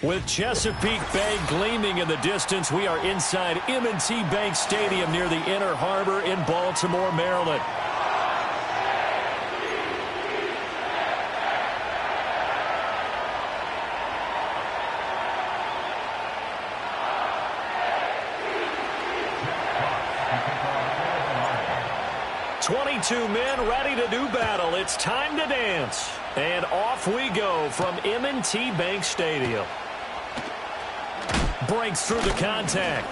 With Chesapeake Bay gleaming in the distance, we are inside M&T Bank Stadium near the Inner Harbor in Baltimore, Maryland. Two men ready to do battle. It's time to dance. And off we go from M&T Bank Stadium. Breaks through the contact.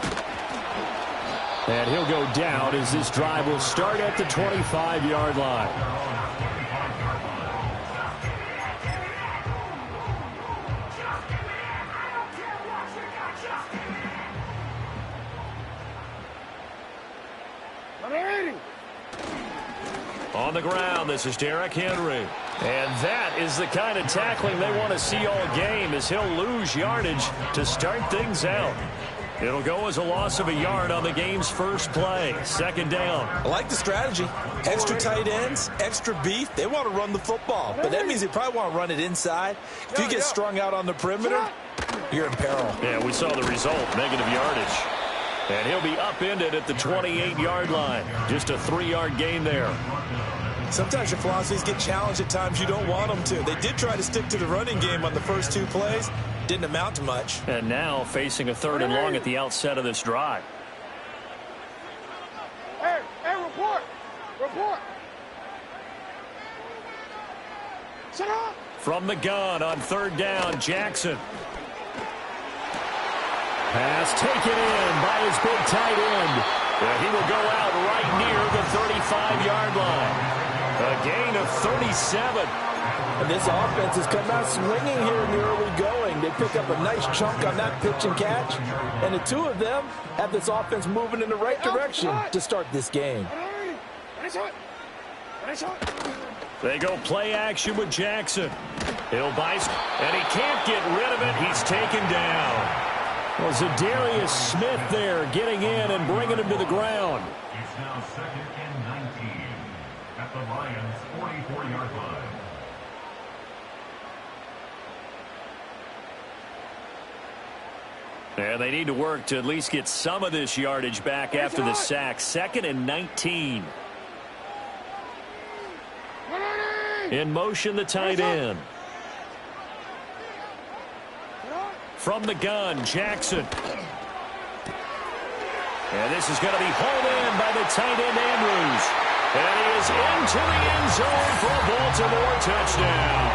And he'll go down as this drive will start at the 25-yard line. On the ground, this is Derrick Henry. And that is the kind of tackling they want to see all game as he'll lose yardage to start things out. It'll go as a loss of a yard on the game's first play. Second down. I like the strategy. Extra tight ends, extra beef. They want to run the football, but that means they probably want to run it inside. If you get strung out on the perimeter, you're in peril. Yeah, we saw the result, negative yardage. And he'll be upended at the 28-yard line. Just a 3-yard gain there. Sometimes your philosophies get challenged at times you don't want them to. They did try to stick to the running game on the first 2 plays. Didn't amount to much. And now facing a 3rd and long at the outset of this drive. Hey, report! Report! Shut up! From the gun on 3rd down, Jackson. Pass taken in by his big tight end. He will go out right near the 35-yard line. A gain of 37. And this offense has come out swinging here in the early going. They pick up a nice chunk on that pitch and catch. And the 2 of them have this offense moving in the right direction to start this game. They go play action with Jackson. He'll bice, and he can't get rid of it. He's taken down. Well, Zadarius Smith there getting in and bringing him to the ground. It's now 2nd and 19 at the Lions' 44-yard line. And they need to work to at least get some of this yardage back after the sack. 2nd and 19. In motion, the tight end. From the gun, Jackson. And this is going to be hauled in by the tight end, Andrews. And he is into the end zone for a Baltimore touchdown.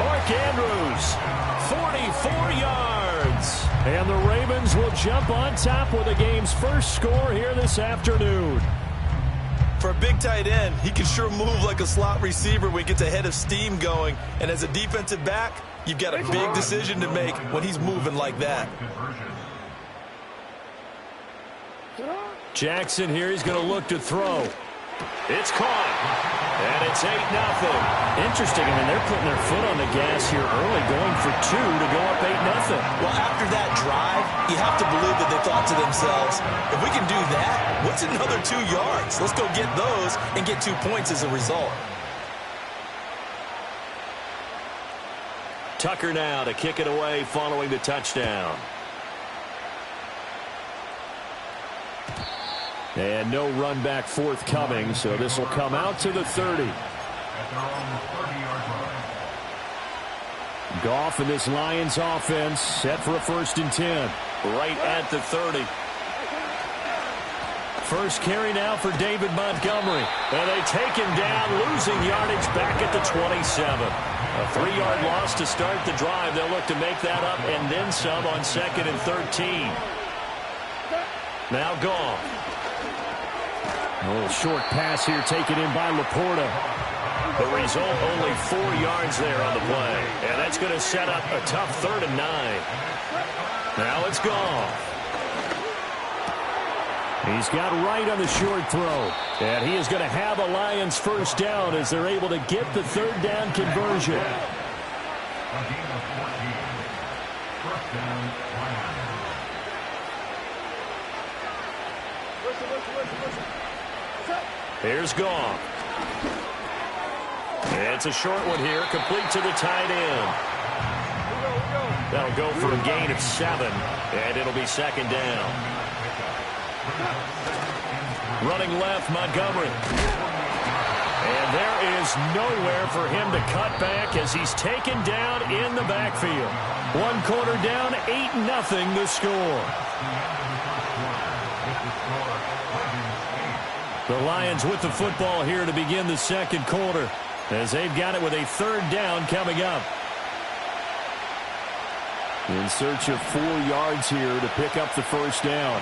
Mark Andrews, 44 yards. And the Ravens will jump on top with the game's first score here this afternoon. For a big tight end, he can sure move like a slot receiver when he gets a head of steam going. And as a defensive back, you've got a big decision to make when he's moving like that. Jackson here, he's going to look to throw. It's caught. And it's 8-0. Interesting, I mean, they're putting their foot on the gas here early, going for 2 to go up 8-0. Well, after that drive, you have to believe that they thought to themselves, if we can do that, what's another 2 yards? Let's go get those and get 2 points as a result. Tucker now to kick it away following the touchdown. And no run back forthcoming, so this will come out to the 30. Goff and this Lions offense set for a 1st and 10. Right at the 30. First carry now for David Montgomery. And they take him down, losing yardage back at the 27. A 3-yard loss to start the drive. They'll look to make that up and then some on 2nd and 13. Now Goff. A little short pass here taken in by Laporta. The result, only 4 yards there on the play. And that's going to set up a tough 3rd and 9. Now it's Goff. He's got right on the short throw. And he is going to have a Lions first down as they're able to get the 3rd down conversion. A gain of 14. First down, Lions. Here's Goff. It's a short one here, complete to the tight end. That'll go for a gain of 7, and it'll be second down. Running left, Montgomery. And there is nowhere for him to cut back as he's taken down in the backfield. One quarter down, 8-0 the score. The Lions with the football here to begin the second quarter as they've got it with a third down coming up. In search of 4 yards here to pick up the first down.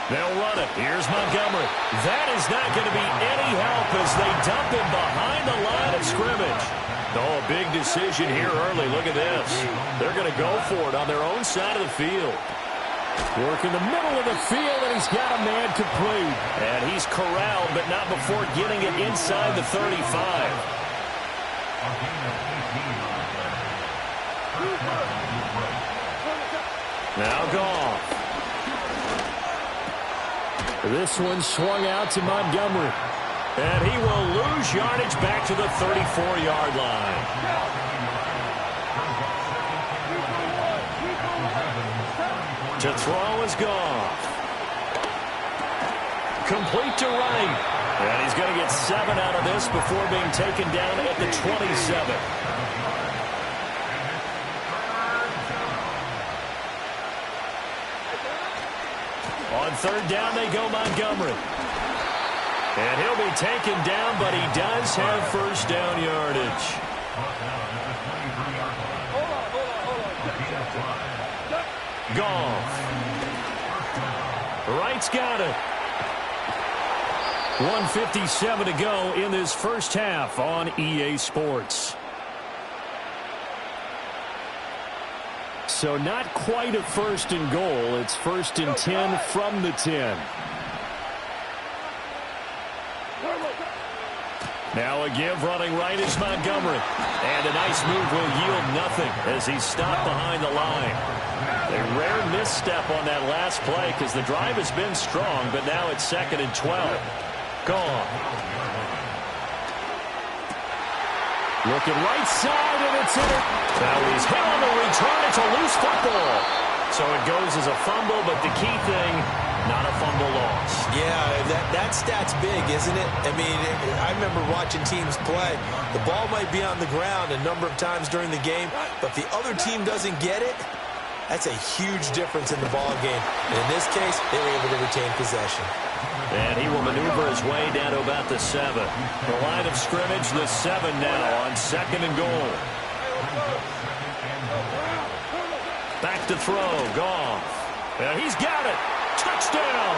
They'll run it. Here's Montgomery. That is not going to be any help as they dump him behind the line of scrimmage. Oh, a big decision here early. Look at this. They're going to go for it on their own side of the field. Work in the middle of the field, and he's got a man complete. And he's corralled, but not before getting it inside the 35. Now Goff. This one swung out to Montgomery. And he will lose yardage back to the 34-yard line. To throw is Goff. Complete to right. And he's going to get 7 out of this before being taken down at the 27. On third down, they go Montgomery. And he'll be taken down, but he does have first down yardage. Goff. Wright's got it. 1:57 to go in this first half on EA Sports. So not quite a first and goal. It's first and 10 from the 10. Now a give running right is Montgomery. And a nice move will yield nothing as he's stopped behind the line. A rare misstep on that last play because the drive has been strong, but now it's second and 12. Gone. Looking right side, and it's in it. Now he's hit on the return. It's a loose football. So it goes as a fumble, but the key thing, not a fumble loss. Yeah, that stat's big, isn't it? I mean, I remember watching teams play. The ball might be on the ground a number of times during the game, but if the other team doesn't get it, that's a huge difference in the ball game. And in this case, they were able to retain possession. And he will maneuver his way down to about the 7. The line of scrimmage, the 7 now on second and goal. Back to throw, Goff. And he's got it. Touchdown.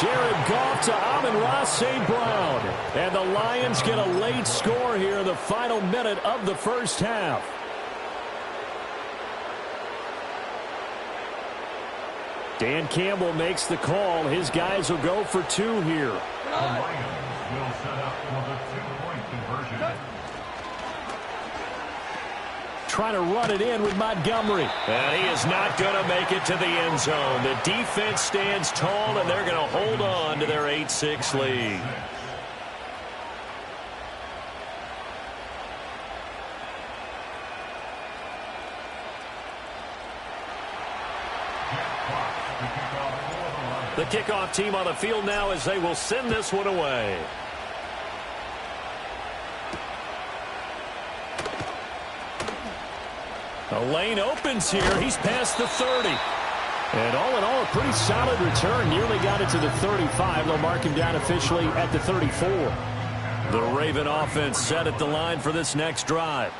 Jared Goff to Amon-Ra St. Brown. And the Lions get a late score here in the final minute of the first half. Dan Campbell makes the call. His guys will go for 2 here. The Lions will set up for the 2-point conversion. Trying to run it in with Montgomery. And he is not going to make it to the end zone. The defense stands tall, and they're going to hold on to their 8-6 lead. The kickoff team on the field now as they will send this one away. The lane opens here. He's past the 30. And all in all, a pretty solid return. Nearly got it to the 35. They'll mark him down officially at the 34. The Raven offense set at the line for this next drive.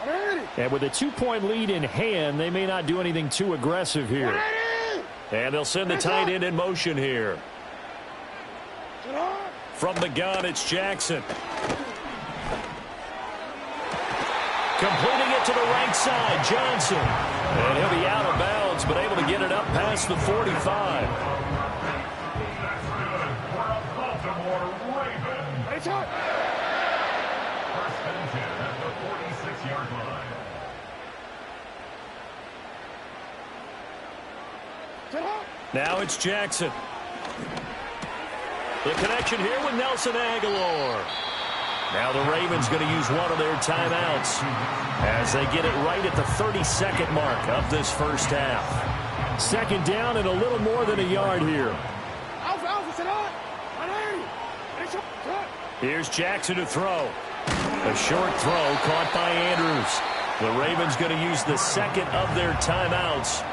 And with a 2-point lead in hand, they may not do anything too aggressive here. And they'll send the tight end in motion here. From the gun, it's Jackson. Completing it to the right side, Johnson. And he'll be out of bounds, but able to get it up past the 45. That's good for a Baltimore Raven. First and 10 at the 46-yard line. Now it's Jackson. The connection here with Nelson Aguilar. Now the Ravens going to use one of their timeouts as they get it right at the 32nd mark of this first half. Second down and a little more than a yard here. Here's Jackson to throw. A short throw caught by Andrews. The Ravens going to use the second of their timeouts.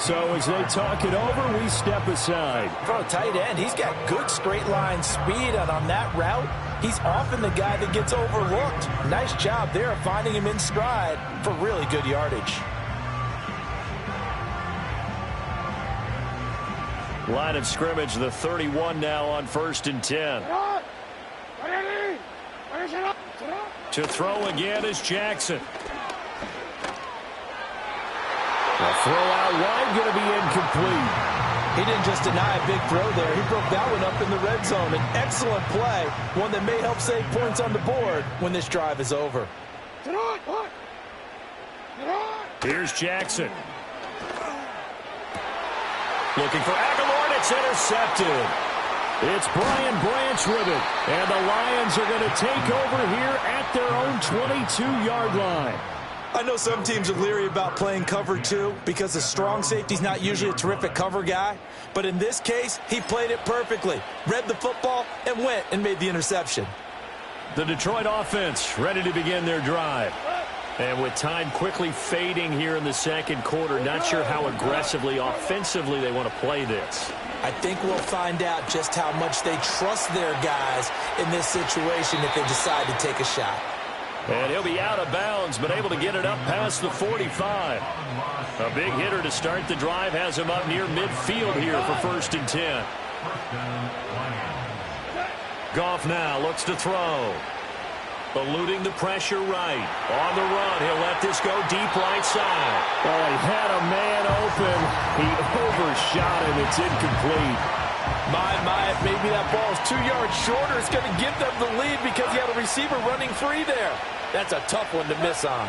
So as they talk it over, we step aside. For a tight end, he's got good straight line speed, and on that route, he's often the guy that gets overlooked. Nice job there of finding him in stride for really good yardage. Line of scrimmage, the 31 now on 1st and 10. To throw again is Jackson. The throw out wide going to be incomplete. He didn't just deny a big throw there. He broke that one up in the red zone. An excellent play, one that may help save points on the board when this drive is over. Here's Jackson. Looking for Aguilar, and it's intercepted. It's Brian Branch with it, and the Lions are going to take over here at their own 22-yard line. I know some teams are leery about playing cover 2 because the strong safety's not usually a terrific cover guy. But in this case, he played it perfectly, read the football, and went and made the interception. The Detroit offense ready to begin their drive. And with time quickly fading here in the second quarter, not sure how aggressively, offensively they want to play this. I think we'll find out just how much they trust their guys in this situation if they decide to take a shot. And he'll be out of bounds, but able to get it up past the 45. A big hitter to start the drive has him up near midfield here for 1st and 10. Goff now looks to throw. Eluding the pressure right. On the run, he'll let this go deep right side. Oh, he had a man open. He overshot him. It's incomplete. Maybe that ball is 2 yards shorter. It's going to give them the lead because he had a receiver running free there. That's a tough one to miss on.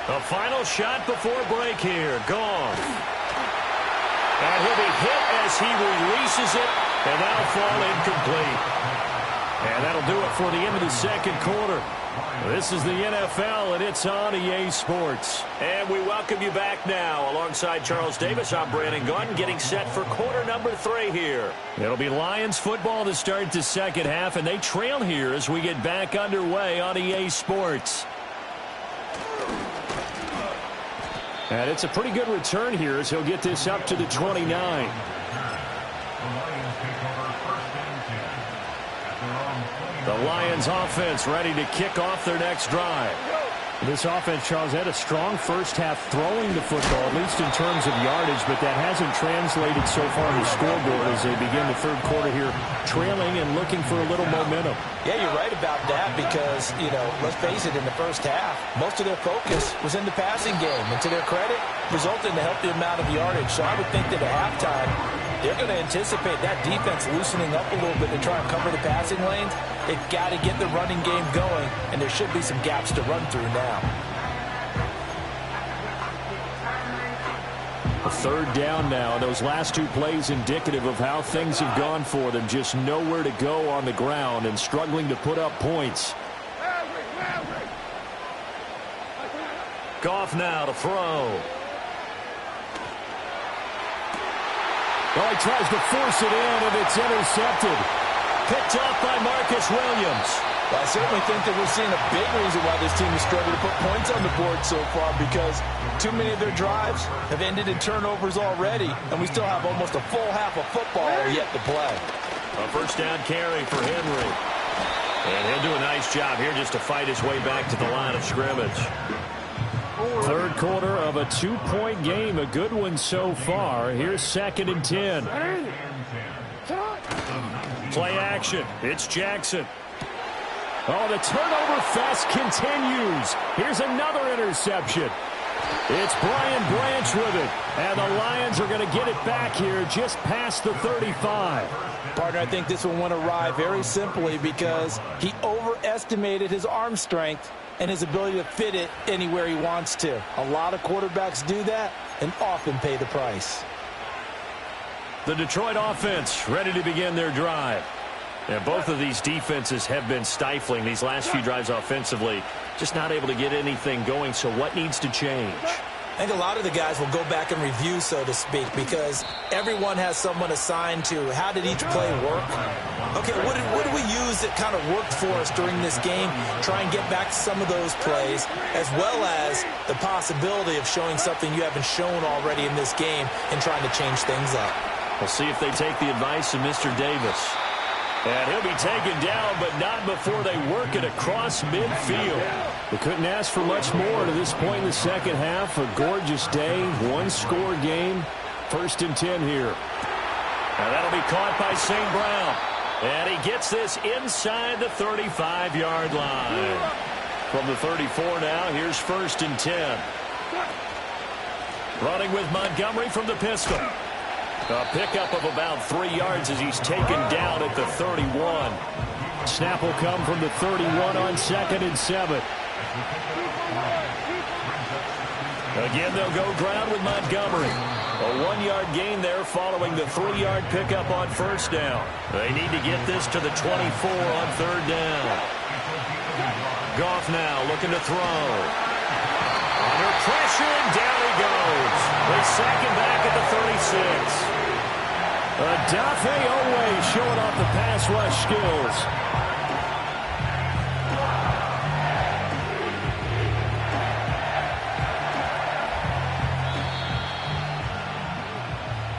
A final shot before break here. Gone. And he'll be hit as he releases it, and that'll fall incomplete. And that'll do it for the end of the second quarter. This is the NFL, and it's on EA Sports. And we welcome you back now. Alongside Charles Davis, I'm Brandon Gunn, getting set for quarter number 3 here. It'll be Lions football to start the second half, and they trail here as we get back underway on EA Sports. And it's a pretty good return here as he'll get this up to the 29. The Lions offense ready to kick off their next drive. This offense, Charles, had a strong first half throwing the football, at least in terms of yardage, but that hasn't translated so far in the scoreboard as they begin the third quarter here, trailing and looking for a little momentum. Yeah, you're right about that because, let's face it, in the first half, most of their focus was in the passing game. And to their credit, resulted in a healthy amount of yardage. So I would think that at halftime, they're going to anticipate that defense loosening up a little bit to try and cover the passing lanes. They've got to get the running game going, and there should be some gaps to run through now. A third down now. Those last 2 plays indicative of how things have gone for them. Just nowhere to go on the ground and struggling to put up points. Goff now to throw. Well, he tries to force it in, and it's intercepted. Picked up by Marcus Williams. Well, I certainly think that we're seeing a big reason why this team is struggling to put points on the board so far, because too many of their drives have ended in turnovers already, and we still have almost a full half of football yet to play. A first down carry for Henry. And he'll do a nice job here just to fight his way back to the line of scrimmage. Third quarter of a 2-point game, a good one so far. Here's 2nd and 10. Play action. It's Jackson. Oh, the turnover fest continues. Here's another interception. It's Brian Branch with it. And the Lions are going to get it back here just past the 35. Partner, I think this one went awry very simply because he overestimated his arm strength and his ability to fit it anywhere he wants to. A lot of quarterbacks do that and often pay the price. The Detroit offense ready to begin their drive. And both of these defenses have been stifling these last few drives offensively. Just not able to get anything going, so what needs to change? I think a lot of the guys will go back and review, so to speak, because everyone has someone assigned to how did each play work. Okay, what did we use that kind of worked for us during this game? Try and get back to some of those plays, as well as the possibility of showing something you haven't shown already in this game and trying to change things up. We'll see if they take the advice of Mr. Davis. And he'll be taken down, but not before they work it across midfield. They couldn't ask for much more to this point in the second half. A gorgeous day, one-score game. 1st and 10 here. And that'll be caught by St. Brown. And he gets this inside the 35-yard line. From the 34 now, here's 1st and 10. Running with Montgomery from the pistol. A pickup of about 3 yards as he's taken down at the 31. Snap will come from the 31 on 2nd and 7. Again, they'll go ground with Montgomery. A 1-yard gain there following the 3-yard pickup on 1st down. They need to get this to the 24 on 3rd down. Goff now looking to throw. Under pressure, and down he goes. They sack him back at the 36. Dafe Owe showing off the pass rush skills.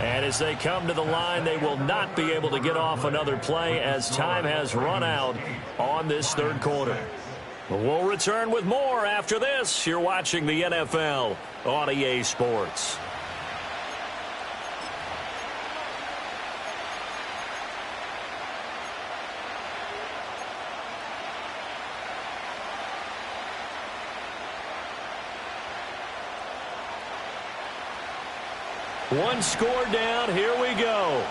And as they come to the line, they will not be able to get off another play as time has run out on this 3rd quarter. We'll return with more after this. You're watching the NFL on EA Sports. One score down. Here we go.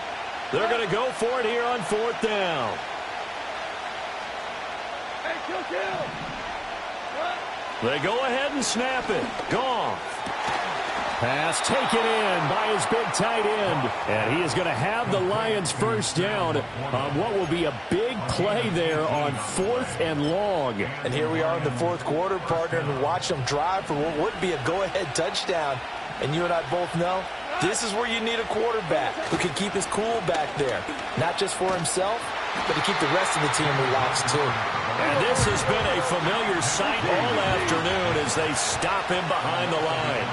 They're going to go for it here on 4th down. Hey, kill. They go ahead and snap it. Goff. Pass taken in by his big tight end. And he is going to have the Lions 1st down on what will be a big play there on 4th and long. And here we are in the 4th quarter, partner, and watch them drive for what would be a go-ahead touchdown. And you and I both know this is where you need a quarterback who can keep his cool back there. Not just for himself, but to keep the rest of the team relaxed too. And this has been a familiar sight all afternoon as they stop him behind the line.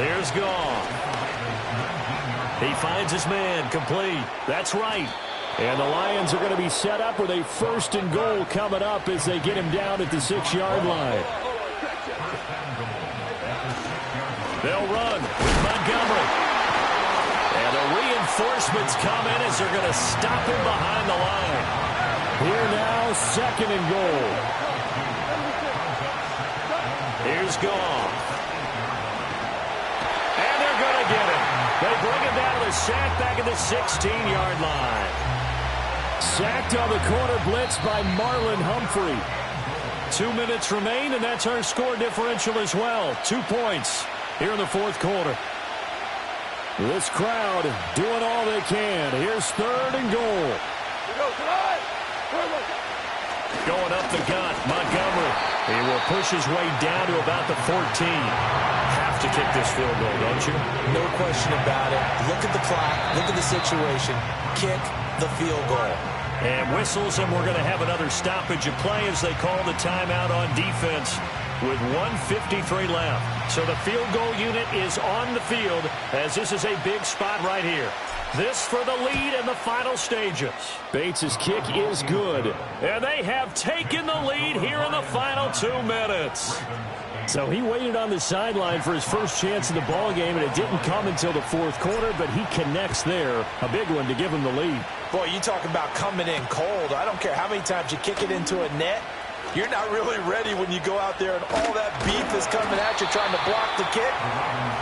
There's Goff. He finds his man complete. That's right. And the Lions are going to be set up with a 1st and goal coming up as they get him down at the 6-yard line. They'll run with Montgomery. And the reinforcements come in as they're going to stop him behind the line. Here now, 2nd and goal. Here's Goff. And they're going to get him. They bring him down to the sack back at the 16-yard line. Sacked on the corner blitz by Marlon Humphrey. 2 minutes remain, and that's our score differential as well. 2 points here in the 4th quarter. This crowd doing all they can. Here's 3rd and goal. Going up the gut, Montgomery. He will push his way down to about the 14. Have to kick this field goal, don't you? No question about it. Look at the clock. Look at the situation. Kick the field goal. And whistles, and we're going to have another stoppage of play as they call the timeout on defense with 1:53 left. So the field goal unit is on the field as this is a big spot right here. This for the lead in the final stages. Bates' kick is good. And they have taken the lead here in the final 2 minutes. So he waited on the sideline for his first chance in the ball game, and it didn't come until the 4th quarter, but he connects there. A big one to give him the lead. Boy, you talk about coming in cold. I don't care how many times you kick it into a net. You're not really ready when you go out there and all that beef is coming at you trying to block the kick.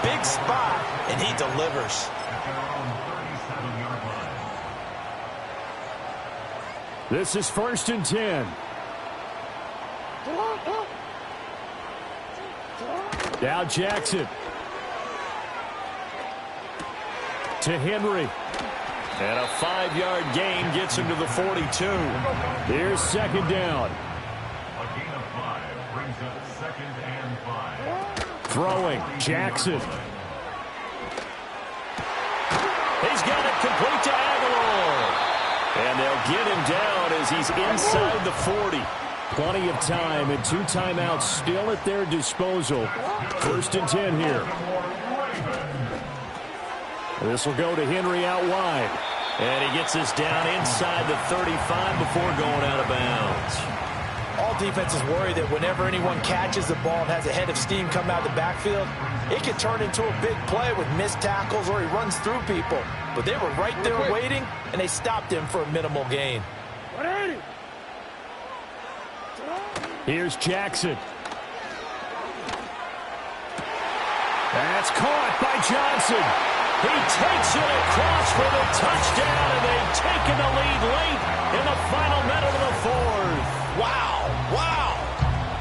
Big spot, and he delivers. This is 1st and 10. Now Jackson. To Henry. And a 5-yard gain gets him to the 42. Here's second down. A gain of 5 brings up 2nd and 5. Throwing, Jackson. He's got it complete to Aguilar. And they'll get him down as he's inside the 40. Plenty of time and 2 timeouts still at their disposal. 1st and 10 here. This will go to Henry out wide. And he gets this down inside the 35 before going out of bounds. All defenses worry that whenever anyone catches the ball and has a head of steam come out of the backfield, it can turn into a big play with missed tackles or he runs through people. But they were right there waiting, and they stopped him for a minimal gain. Here's Jackson. That's caught by Johnson. He takes it across for the touchdown, and they've taken the lead late in the final minute of the 4th. Wow.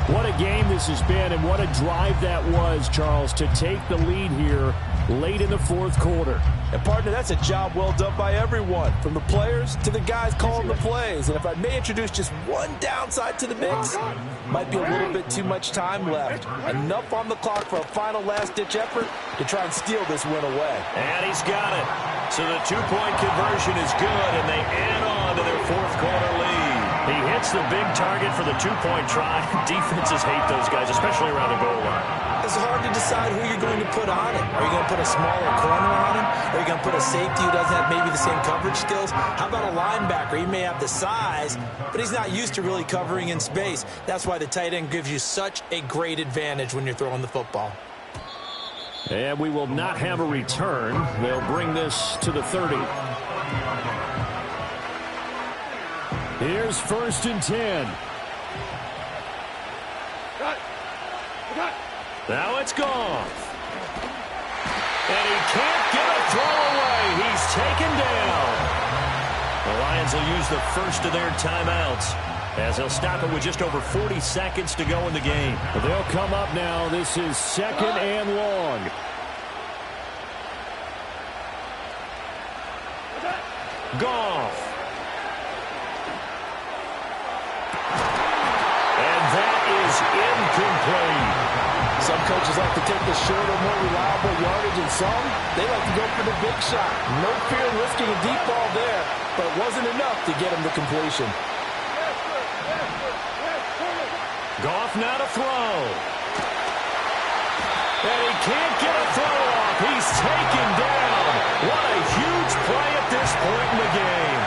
What a game this has been, and what a drive that was, Charles, to take the lead here late in the 4th quarter. And, partner, that's a job well done by everyone, from the players to the guys calling the plays. And if I may introduce just one downside to the mix, might be a little bit too much time left. Enough on the clock for a final last-ditch effort to try and steal this win away. And he's got it. So the 2-point conversion is good, and they add on to their 4th quarter lead. He hits the big target for the 2-point try. Defenses hate those guys, especially around the goal line. It's hard to decide who you're going to put on him. Are you going to put a smaller corner on him? Are you going to put a safety who doesn't have maybe the same coverage skills? How about a linebacker? He may have the size, but he's not used to really covering in space. That's why the tight end gives you such a great advantage when you're throwing the football. And we will not have a return. They'll bring this to the 30. Here's 1st and 10. Now it's gone. And he can't get a throw away. He's taken down. The Lions will use the first of their timeouts as they'll stop it with just over 40 seconds to go in the game. They'll come up now. This is 2nd and long. Goff. And that is incomplete. Some coaches like to take the shorter, more reliable yardage, and some, they like to go for the big shot. No fear in risking a deep ball there, but it wasn't enough to get him to completion. Goff now to throw. And he can't get a throw off. He's taken down. What a huge play at this point in the game.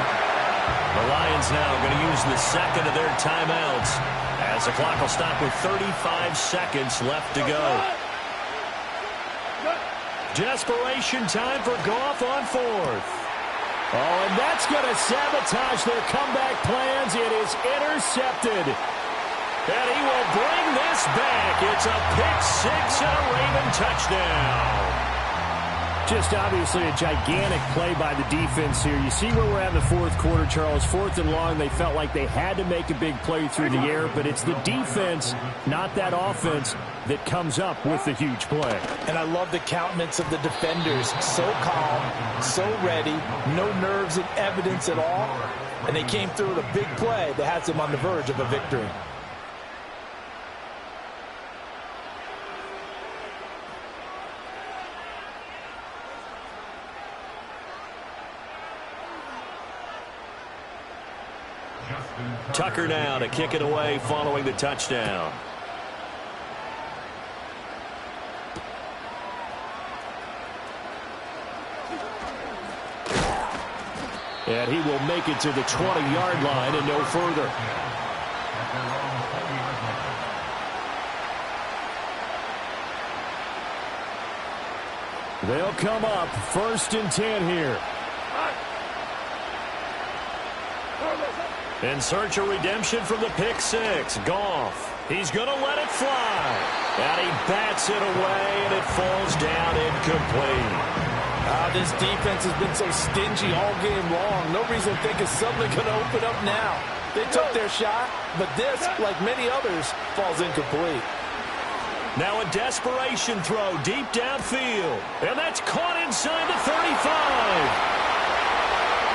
The Lions now going to use the second of their timeouts as the clock will stop with 35 seconds left to go. Desperation time for Goff on 4th. Oh, and that's going to sabotage their comeback plans. It is intercepted. And he will bring this back. It's a pick-6 and a Raven touchdown. Just obviously a gigantic play by the defense here. You see where we're at in the 4th quarter, Charles. 4th and long, they felt like they had to make a big play through the air, but it's the defense, not that offense, that comes up with the huge play. And I love the countenance of the defenders. So calm, so ready, no nerves and evidence at all. And they came through with a big play that has them on the verge of a victory. Tucker now to kick it away following the touchdown. And he will make it to the 20-yard line and no further. They'll come up 1st and 10 here. In search of redemption from the pick-6. Goff. He's going to let it fly. And he bats it away, and it falls down incomplete. This defense has been so stingy all game long. No reason to think it's suddenly going to open up now. They took their shot, but this, like many others, falls incomplete. Now a desperation throw deep downfield. And that's caught inside the 35.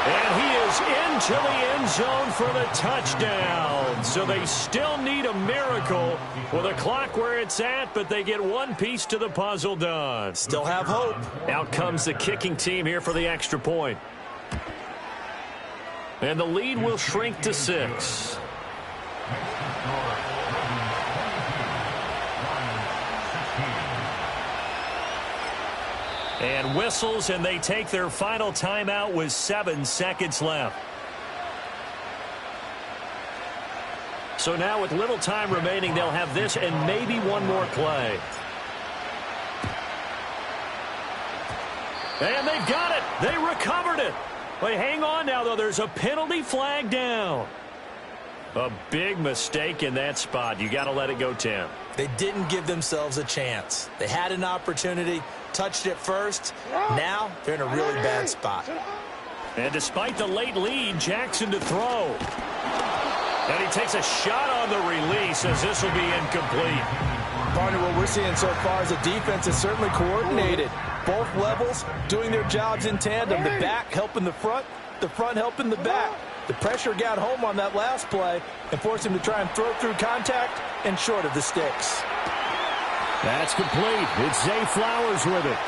And he is into the end zone for the touchdown. So they still need a miracle with the clock where it's at, but they get one piece to the puzzle done. Still have hope. Out comes the kicking team here for the extra point. And the lead will shrink to 6. And whistles, and they take their final timeout with 7 seconds left. So now with little time remaining, they'll have this and maybe one more play. And they've got it. They recovered it. But hang on now, though. There's a penalty flag down. A big mistake in that spot. You got to let it go, Tim. They didn't give themselves a chance. They had an opportunity, touched it first. Now they're in a really bad spot. And despite the late lead, Jackson to throw. And he takes a shot on the release as this will be incomplete. Partner, what we're seeing so far is a defense is certainly coordinated. Both levels doing their jobs in tandem. The back helping the front helping the back. The pressure got home on that last play and forced him to try and throw through contact and short of the sticks. That's complete. It's Zay Flowers with it.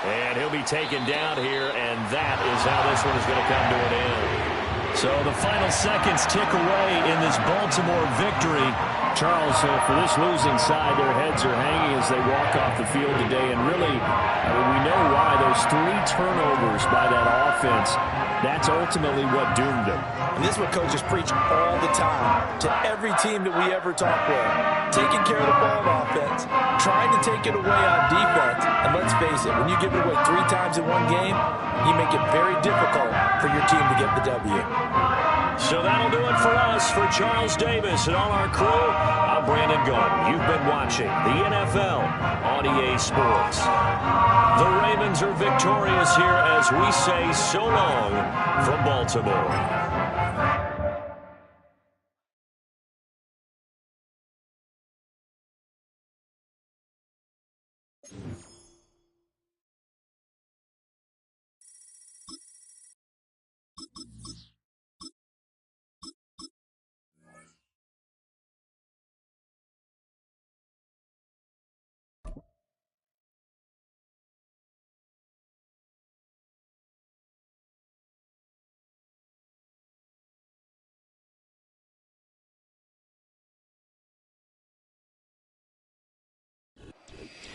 And he'll be taken down here, and that is how this one is going to come to an end. So the final seconds tick away in this Baltimore victory. Charles, for this losing side, their heads are hanging as they walk off the field today. And really, we know why. Those 3 turnovers by that offense, that's ultimately what doomed them. And this is what coaches preach all the time to every team that we ever talk with. Taking care of the ball on offense, trying to take it away on defense. And let's face it, when you give it away 3 times in one game, you make it very difficult for your team to get the W. So that'll do it for us. For Charles Davis and all our crew, I'm Brandon Gaudin. You've been watching the NFL on EA Sports. The Ravens are victorious here as we say so long from Baltimore.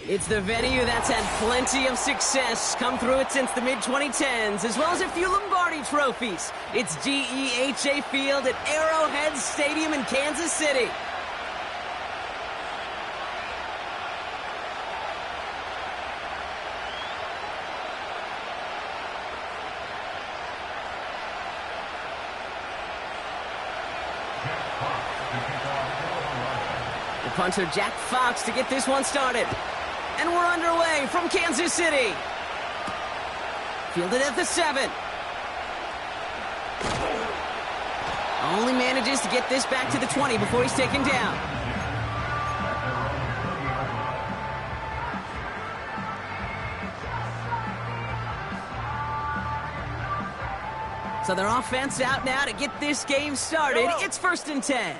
It's the venue that's had plenty of success, come through it since the mid-2010s, as well as a few Lombardi trophies. It's GEHA Field at Arrowhead Stadium in Kansas City. The punter, Jack Fox, to get this one started. And we're underway from Kansas City. Fielded at the 7. Only manages to get this back to the 20 before he's taken down. So their offense out now to get this game started. It's 1st and 10.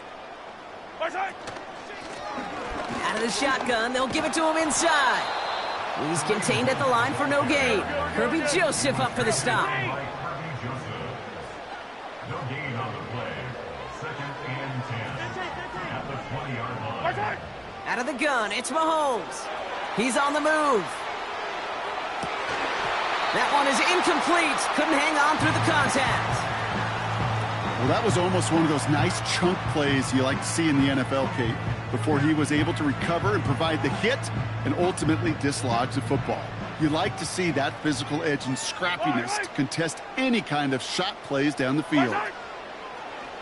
Out of the shotgun, they'll give it to him inside. He's contained at the line for no gain. Kirby Joseph up for the stop. No gain on the play. 2nd and 10 at the 20-yard line. Out of the gun, it's Mahomes. He's on the move. That one is incomplete. Couldn't hang on through the contact. Well, that was almost one of those nice chunk plays you like to see in the NFL, Kate, before he was able to recover and provide the hit and ultimately dislodge the football. You like to see that physical edge and scrappiness to contest any kind of shot plays down the field.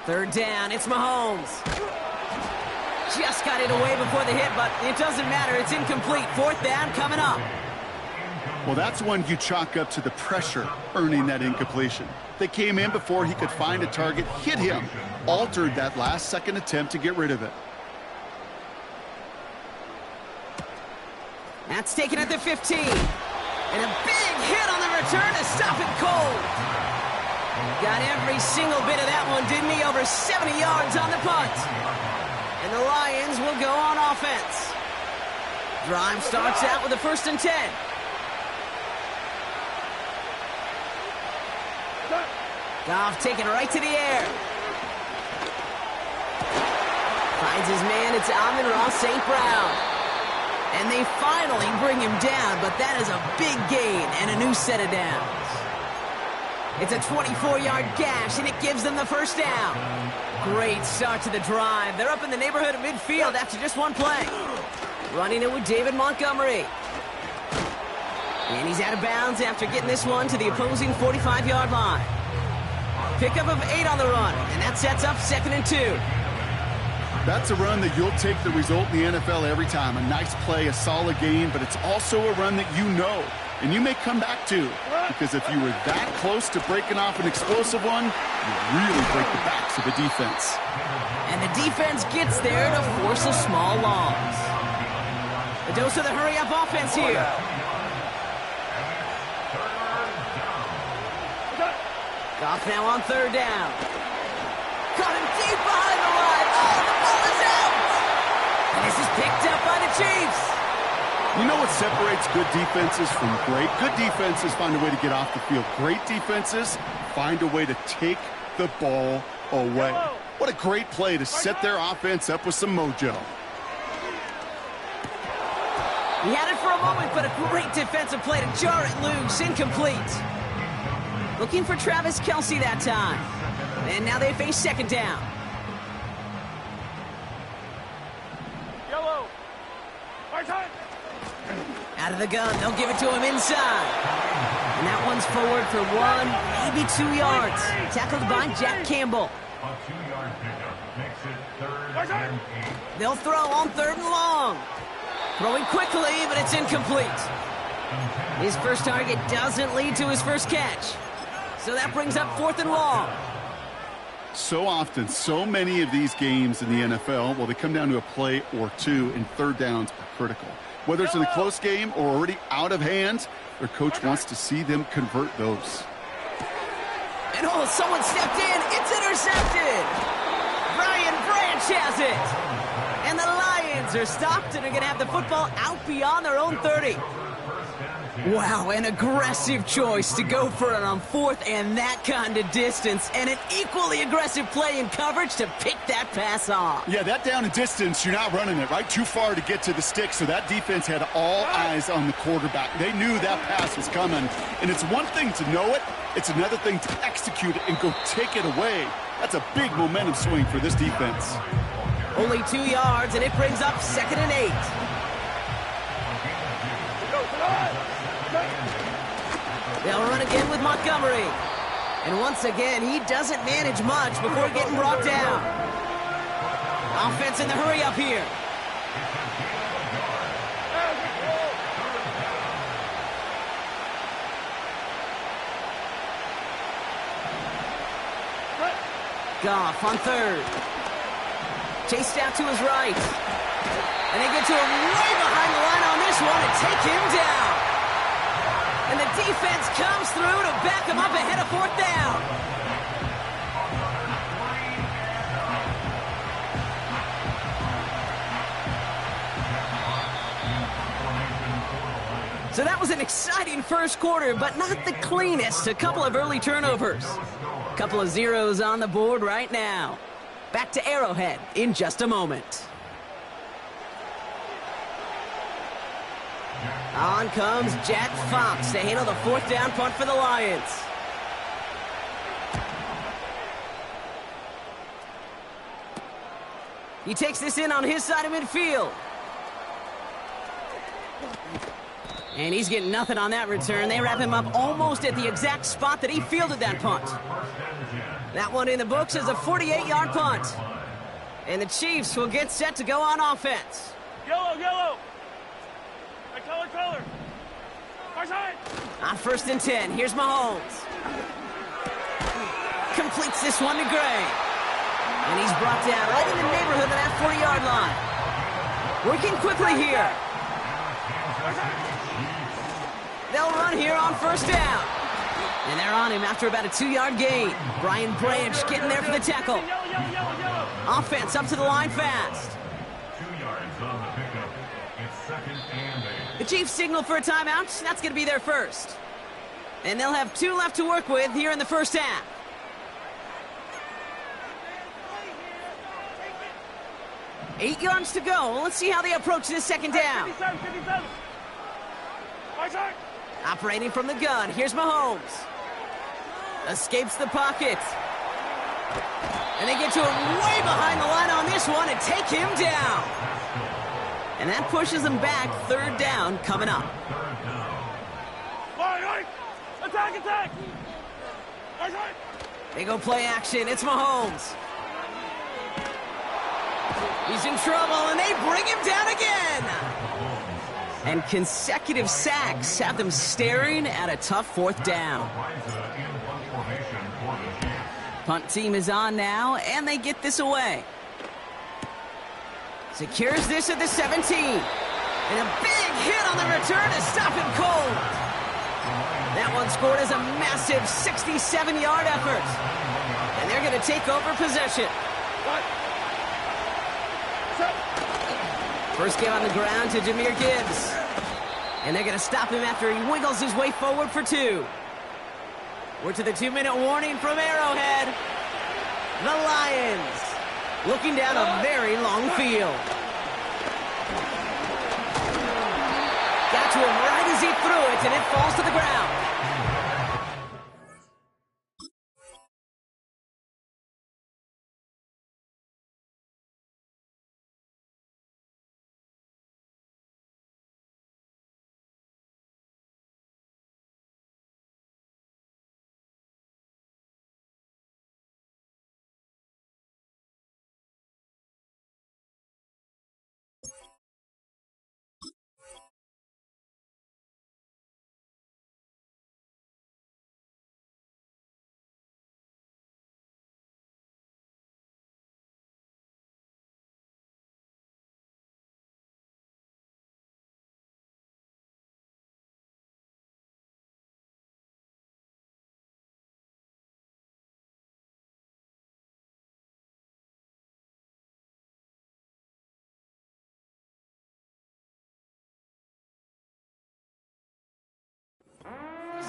3rd down, it's Mahomes. Just got it away before the hit, but it doesn't matter. It's incomplete. 4th down coming up. Well, that's one you chalk up to the pressure earning that incompletion. They came in before he could find a target, hit him, altered that last-second attempt to get rid of it. That's taken at the 15. And a big hit on the return to stop it cold. Got every single bit of that one, didn't he? Over 70 yards on the punt. And the Lions will go on offense. Drive starts out with a 1st and 10. Goff taking it right to the air. Finds his man, it's Amon-Ra St. Brown. And they finally bring him down, but that is a big gain and a new set of downs. It's a 24-yard gash, and it gives them the 1st down. Great start to the drive. They're up in the neighborhood of midfield after just one play. Running it with David Montgomery. And he's out of bounds after getting this one to the opposing 45-yard line. Pickup of 8 on the run, and that sets up 2nd and 2. That's a run that you'll take the result in the NFL every time. A nice play, a solid game, but it's also a run that you know and you may come back to, because if you were that close to breaking off an explosive one, you really break the backs of the defense. And the defense gets there to force a small loss. A dose of the hurry-up offense here. Goff now on 3rd down. Got him deep behind the line. Oh, the ball is out! And this is picked up by the Chiefs. You know what separates good defenses from great? Good defenses find a way to get off the field. Great defenses find a way to take the ball away. What a great play to set their offense up with some mojo. He had it for a moment, but a great defensive play to jar it loose. Incomplete. Looking for Travis Kelce that time. And now they face 2nd down. Yellow. Right side. Out of the gun, they'll give it to him inside. And that one's forward for 1, maybe 2 yards. Tackled by Jack Campbell. A 2-yard pickup makes it 3rd and 8. They'll throw on 3rd and long. Throwing quickly, but it's incomplete. His first target doesn't lead to his first catch. So that brings up 4th and long. So often, so many of these games in the NFL, well, they come down to a play or two, and 3rd downs are critical. Whether it's in a close game or already out of hand, their coach wants to see them convert those. And oh, someone stepped in. It's intercepted. Brian Branch has it. And the Lions are stopped and are going to have the football out beyond their own 30. Wow, an aggressive choice to go for it on 4th and that kind of distance. And an equally aggressive play in coverage to pick that pass off. Yeah, that down and distance, you're not running it, right? Too far to get to the stick, so that defense had all eyes on the quarterback. They knew that pass was coming. And it's one thing to know it. It's another thing to execute it and go take it away. That's a big momentum swing for this defense. Only 2 yards, and it brings up 2nd and 8. They'll run again with Montgomery. And once again, he doesn't manage much before getting brought down. Offense in the hurry up here. Goff on 3rd. Chased out to his right. And they get to him way behind the line on this one and take him down. And the defense comes through to back him up ahead of 4th down. So that was an exciting first quarter, but not the cleanest. A couple of early turnovers. A couple of zeros on the board right now. Back to Arrowhead in just a moment. On comes Jack Fox to handle the 4th down punt for the Lions. He takes this in on his side of midfield. And he's getting nothing on that return. They wrap him up almost at the exact spot that he fielded that punt. That one in the books is a 48-yard punt. And the Chiefs will get set to go on offense. Yellow, yellow. Color. Right side. On 1st and 10, here's Mahomes. Completes this one to Gray. And he's brought down right in the neighborhood of that 40-yard line. Working quickly here. They'll run here on 1st down. And they're on him after about a 2-yard gain. Brian Branch getting there for the tackle. Offense up to the line fast. 2 yards on the pickup. It's 2nd and 8. The Chiefs signal for a timeout. That's going to be their first. And they'll have 2 left to work with here in the first half. Eight yards to go. Let's see how they approach this second down. 57. Right side. Operating from the gun. Here's Mahomes. Escapes the pocket. And they get to him way behind the line on this one and take him down. And that pushes them back. 3rd down coming up. Right. Attack, attack. Right side. They go play action. It's Mahomes. He's in trouble, and they bring him down again. And consecutive sacks have them staring at a tough 4th down. Punt team is on now, and they get this away. Secures this at the 17. And a big hit on the return to stop him cold. That one scored as a massive 67-yard effort. And they're going to take over possession. First game on the ground to Jahmyr Gibbs. And they're going to stop him after he wiggles his way forward for 2. We're to the 2-minute warning from Arrowhead. The Lions looking down a very long field. Got to him right as he threw it, and it falls to the ground.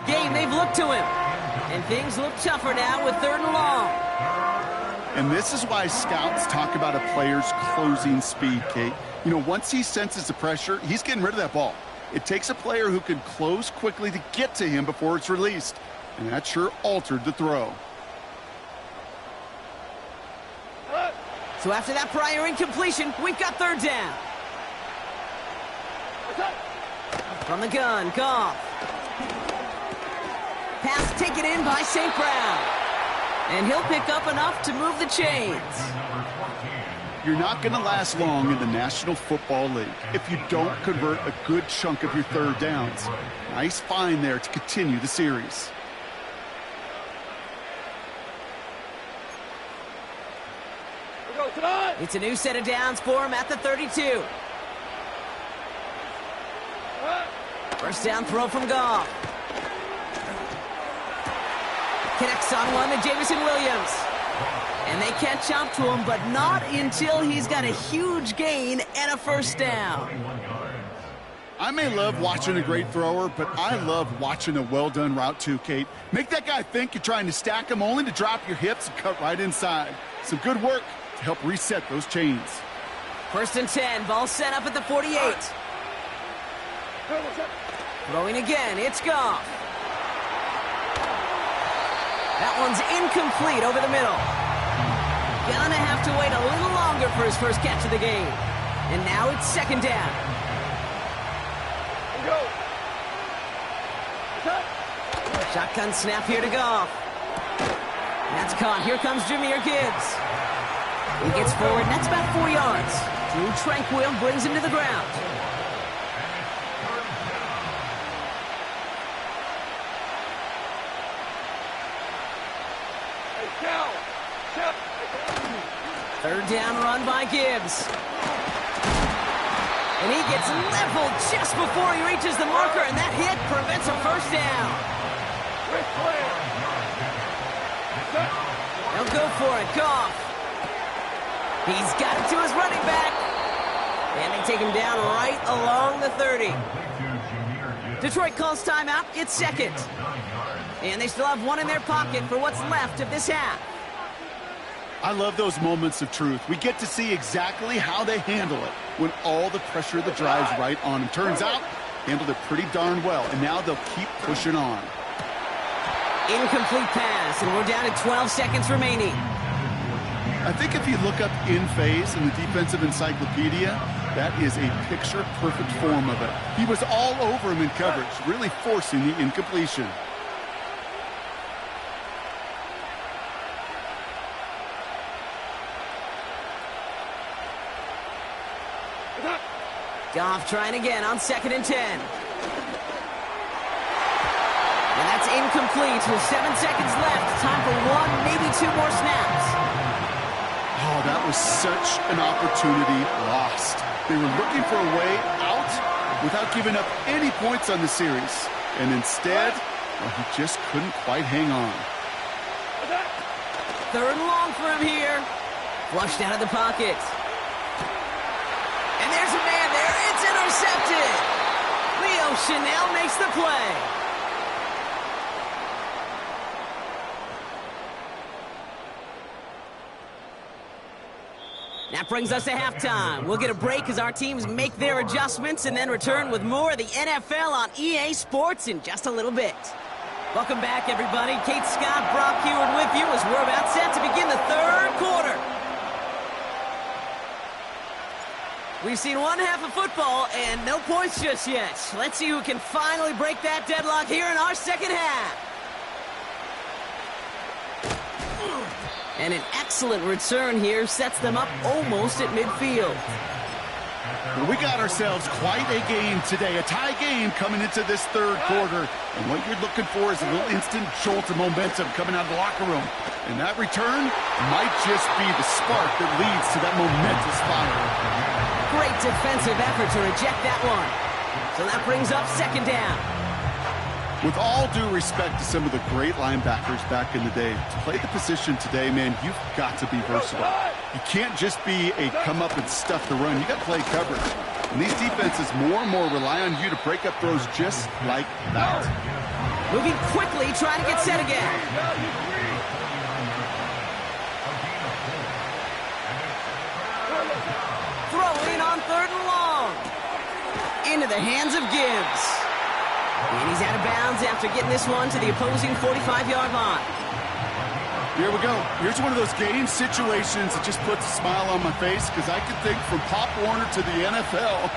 Game, they've looked to him. And things look tougher now with 3rd and long. And this is why scouts talk about a player's closing speed, Kate. You know, once he senses the pressure, he's getting rid of that ball. It takes a player who can close quickly to get to him before it's released. And that sure altered the throw. So after that prior incompletion, we've got 3rd down. From the gun, Goff. Pass taken in by St. Brown. And he'll pick up enough to move the chains. You're not going to last long in the National Football League if you don't convert a good chunk of your 3rd downs. Nice find there to continue the series. It's a new set of downs for him at the 32. First down throw from Goff. Connects on one to Jameson Williams. And they catch up to him, but not until he's got a huge gain and a first down. I may love watching a great thrower, but I love watching a well-done route too, Kate. Make that guy think you're trying to stack him only to drop your hips and cut right inside. Some good work to help reset those chains. 1st and 10, ball set up at the 48. Throwing again, it's Goff. That one's incomplete over the middle. Gonna have to wait a little longer for his first catch of the game. And now it's 2nd down. Shotgun snap here to Goff. That's caught. Here comes Jahmyr Gibbs. He gets forward, and that's about 4 yards. Drew Tranquill brings him to the ground. Third down run by Gibbs. And he gets leveled just before he reaches the marker, and that hit prevents a first down. They'll go for it. Goff. He's got it to his running back. And they take him down right along the 30. Detroit calls timeout. It's second. And they still have one in their pocket for what's left of this half. I love those moments of truth. We get to see exactly how they handle it when all the pressure of the drive's right on them. Turns out, handled it pretty darn well, and now they'll keep pushing on. Incomplete pass, and we're down to 12 seconds remaining. I think if you look up in phase in the defensive encyclopedia, that is a picture-perfect form of it. He was all over him in coverage, really forcing the incompletion. Goff trying again on 2nd and 10. And that's incomplete with 7 seconds left. Time for one, maybe two more snaps. Oh, that was such an opportunity lost. They were looking for a way out without giving up any points on the series. And instead, well, he just couldn't quite hang on. 3rd and long for him here. Flushed out of the pocket. And there's a man there. It's intercepted. Leo Chanel makes the play. That brings us to halftime. We'll get a break as our teams make their adjustments and then return with more of the NFL on EA Sports in just a little bit. Welcome back, everybody. Kate Scott, Brock Heward with you as we're about set to begin the 3rd quarter. We've seen one half of football and no points just yet. Let's see who can finally break that deadlock here in our 2nd half. And an excellent return here sets them up almost at midfield. Well, we got ourselves quite a game today, a tie game coming into this 3rd quarter. And what you're looking for is a little instant jolt of momentum coming out of the locker room. And that return might just be the spark that leads to that momentous fire. Great defensive effort to reject that one. So that brings up 2nd down. With all due respect to some of the great linebackers back in the day, to play the position today, man, you've got to be versatile. You can't just be a come up and stuff the run. You got to play coverage. And these defenses more and more rely on you to break up throws just like that. Moving quickly, trying to get set again. Throwing on 3rd and long. Into the hands of Gibbs. And he's out of bounds after getting this one to the opposing 45-yard line. Here we go. Here's one of those game situations that just puts a smile on my face because I can think from Pop Warner to the NFL,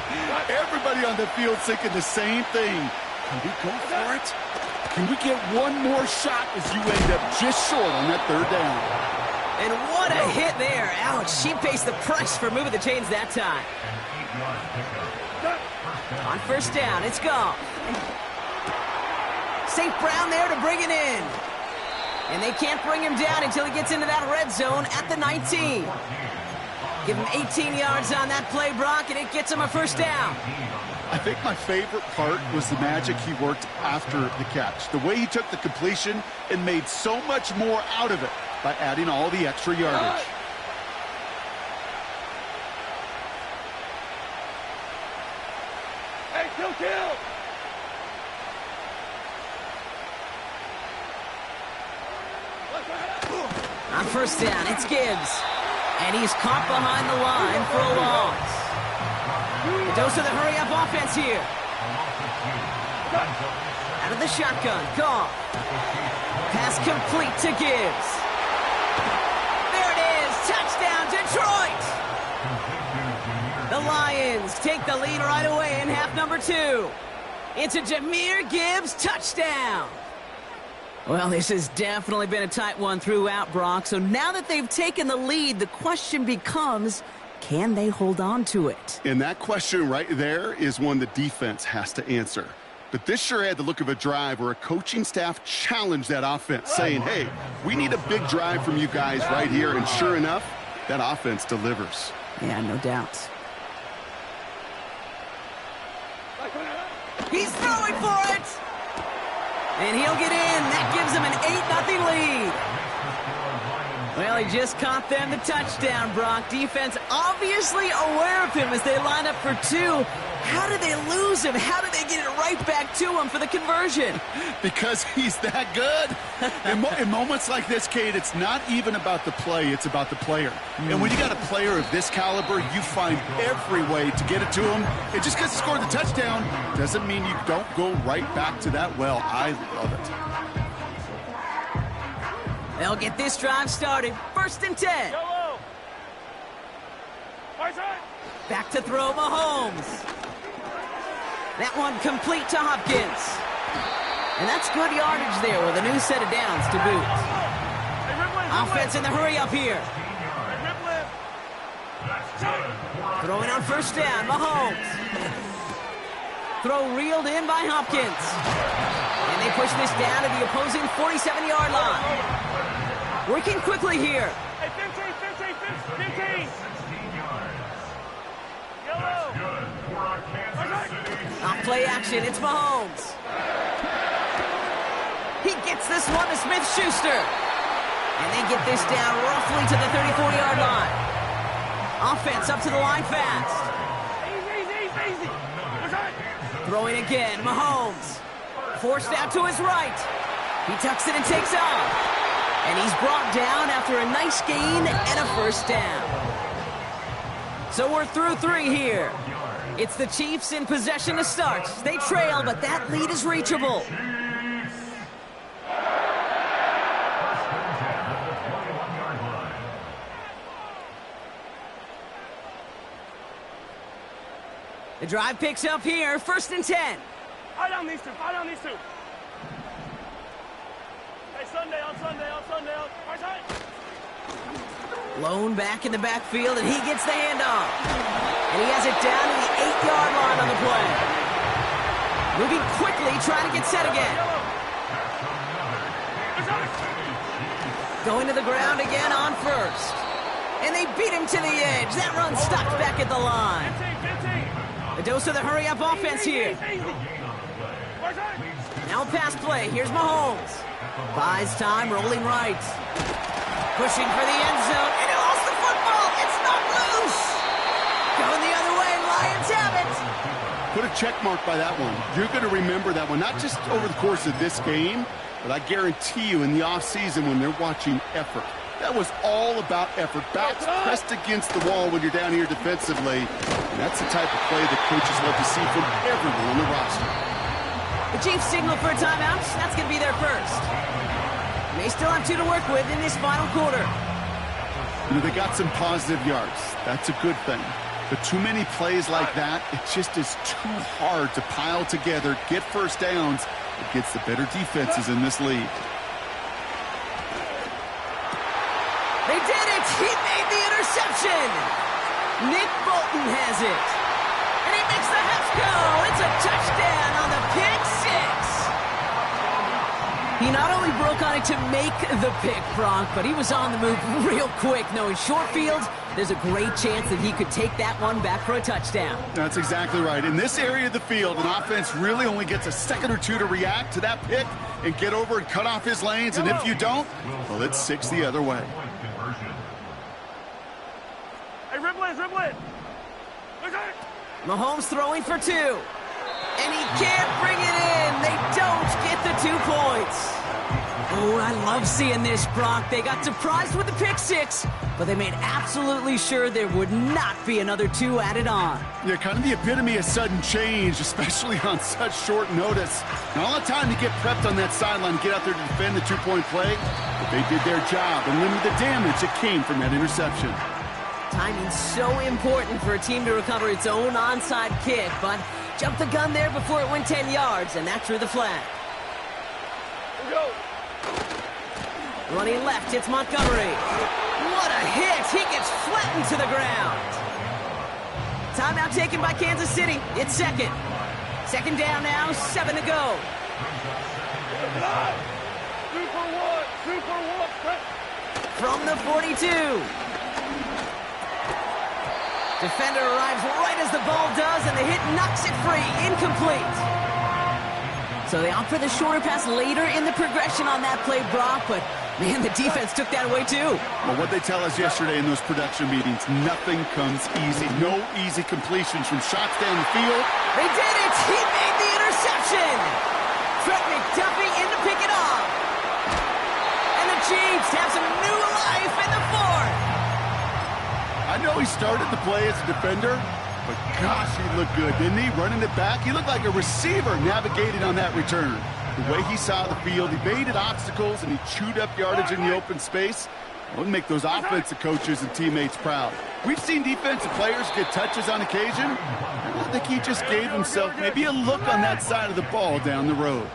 everybody on the field thinking the same thing. Can we go for it? Can we get one more shot as you end up just short on that 3rd down? And what a hit there. Ouch, she pays the price for moving the chains that time. On 1st down, it's Goff. St. Brown there to bring it in. And they can't bring him down until he gets into that red zone at the 19. Give him 18 yards on that play, Brock, and it gets him a 1st down. I think my favorite part was the magic he worked after the catch. The way he took the completion and made so much more out of it by adding all the extra yardage. Hey, kill! On 1st down, it's Gibbs. And he's caught behind the line for a loss. A dose of the hurry-up offense here. Out of the shotgun, Goff. Pass complete to Gibbs. There it is, touchdown, Detroit! The Lions take the lead right away in half number 2. It's a Jahmyr Gibbs touchdown. Well, this has definitely been a tight one throughout, Brock. So now that they've taken the lead, the question becomes, can they hold on to it? And that question right there is one the defense has to answer. But this sure had the look of a drive where a coaching staff challenged that offense, saying, hey, we need a big drive from you guys right here. And sure enough, that offense delivers. Yeah, no doubt. He's throwing for it! And he'll get in. That gives him an 8-0 lead. Well, he just caught them the touchdown, Brock. Defense obviously aware of him as they line up for two. How did they lose him? How did they get it right back to him for the conversion? Because he's that good. In moments like this, Kate, it's not even about the play, it's about the player. And when you got a player of this caliber, you find every way to get it to him. And just because he scored the touchdown doesn't mean you don't go right back to that well. I love it. They'll get this drive started. 1st and 10. Back to throw Mahomes. That one complete to Hopkins. And that's good yardage there with a new set of downs to boot. Offense in the hurry up here. Throwing on 1st down, Mahomes. Throw reeled in by Hopkins. And they push this down to the opposing 47-yard line. Working quickly here. Hey, 15. Off play action, it's Mahomes. He gets this one to Smith-Schuster. And they get this down roughly to the 34-yard line. Offense up to the line fast. Easy. Throwing again, Mahomes. Forced out to his right. He tucks it and takes off. And he's brought down after a nice gain and a 1st down. So we're through 3 here. It's the Chiefs in possession to start. They trail, but that lead is reachable. The drive picks up here, 1st and 10. Fight down these two. Hey, Sunday on Sunday. Lone back in the backfield, and he gets the handoff. And he has it down to the 8-yard line on the play. Moving quickly, trying to get set again. Going to the ground again on 1st. And they beat him to the edge. That run stopped back at the line. 15. A dose of the hurry-up offense here. Now pass play. Here's Mahomes. Buys time, rolling right. Pushing for the end zone, and he lost the football. It's not loose. Going the other way, Lions have it. Put a check mark by that one. You're going to remember that one, not just over the course of this game, but I guarantee you in the offseason when they're watching effort. That was all about effort. Backs pressed against the wall when you're down here defensively. And that's the type of play that coaches love to see from everyone on the roster. The Chiefs signal for a timeout. That's going to be their first. They still have 2 to work with in this final quarter. You know, they got some positive yards. That's a good thing. But too many plays like that, it just is too hard to pile together, get 1st downs against the better defenses in this league. They did it! He made the interception! Nick Bolton has it. And he makes the Hefco! It's a touchdown on the pick 6! He not only broke on it to make the pick, Brock, but he was on the move real quick. Knowing short field, there's a great chance that he could take that one back for a touchdown. That's exactly right. In this area of the field, an offense really only gets a second or 2 to react to that pick and get over and cut off his lanes. And if you don't, well, it's 6 the other way. Hey, Riblin. Mahomes throwing for 2. And he can't bring it in. They don't get the 2 points. Oh, I love seeing this, Brock. They got surprised with the pick 6, but they made absolutely sure there would not be another 2 added on. Yeah, kind of the epitome of sudden change, especially on such short notice. Not all the time to get prepped on that sideline and get out there to defend the 2-point play, but they did their job and limited the damage that came from that interception. Timing's so important for a team to recover its own onside kick, but jumped the gun there before it went 10 yards, and that drew the flag. Go. Running left, it's Montgomery. What a hit! He gets flattened to the ground. Timeout taken by Kansas City. It's 2nd. 2nd down now, 7 to go. 2 for 1. From the 42. Defender arrives right as the ball does, and the hit knocks it free. Incomplete. So they opt for the shorter pass later in the progression on that play, Brock, but man, the defense took that away too. Well, what they tell us yesterday in those production meetings, nothing comes easy. No easy completions from shots down the field. They did it! He made the interception! Trent McDuffie in to pick it off. And the Chiefs have some new life in the fourth. I know he started the play as a defender, but gosh, he looked good, didn't he? Running it back, he looked like a receiver navigating on that return. The way he saw the field, he evaded obstacles, and he chewed up yardage in the open space. It would make those offensive coaches and teammates proud. We've seen defensive players get touches on occasion. I think he just gave himself maybe a look on that side of the ball down the road.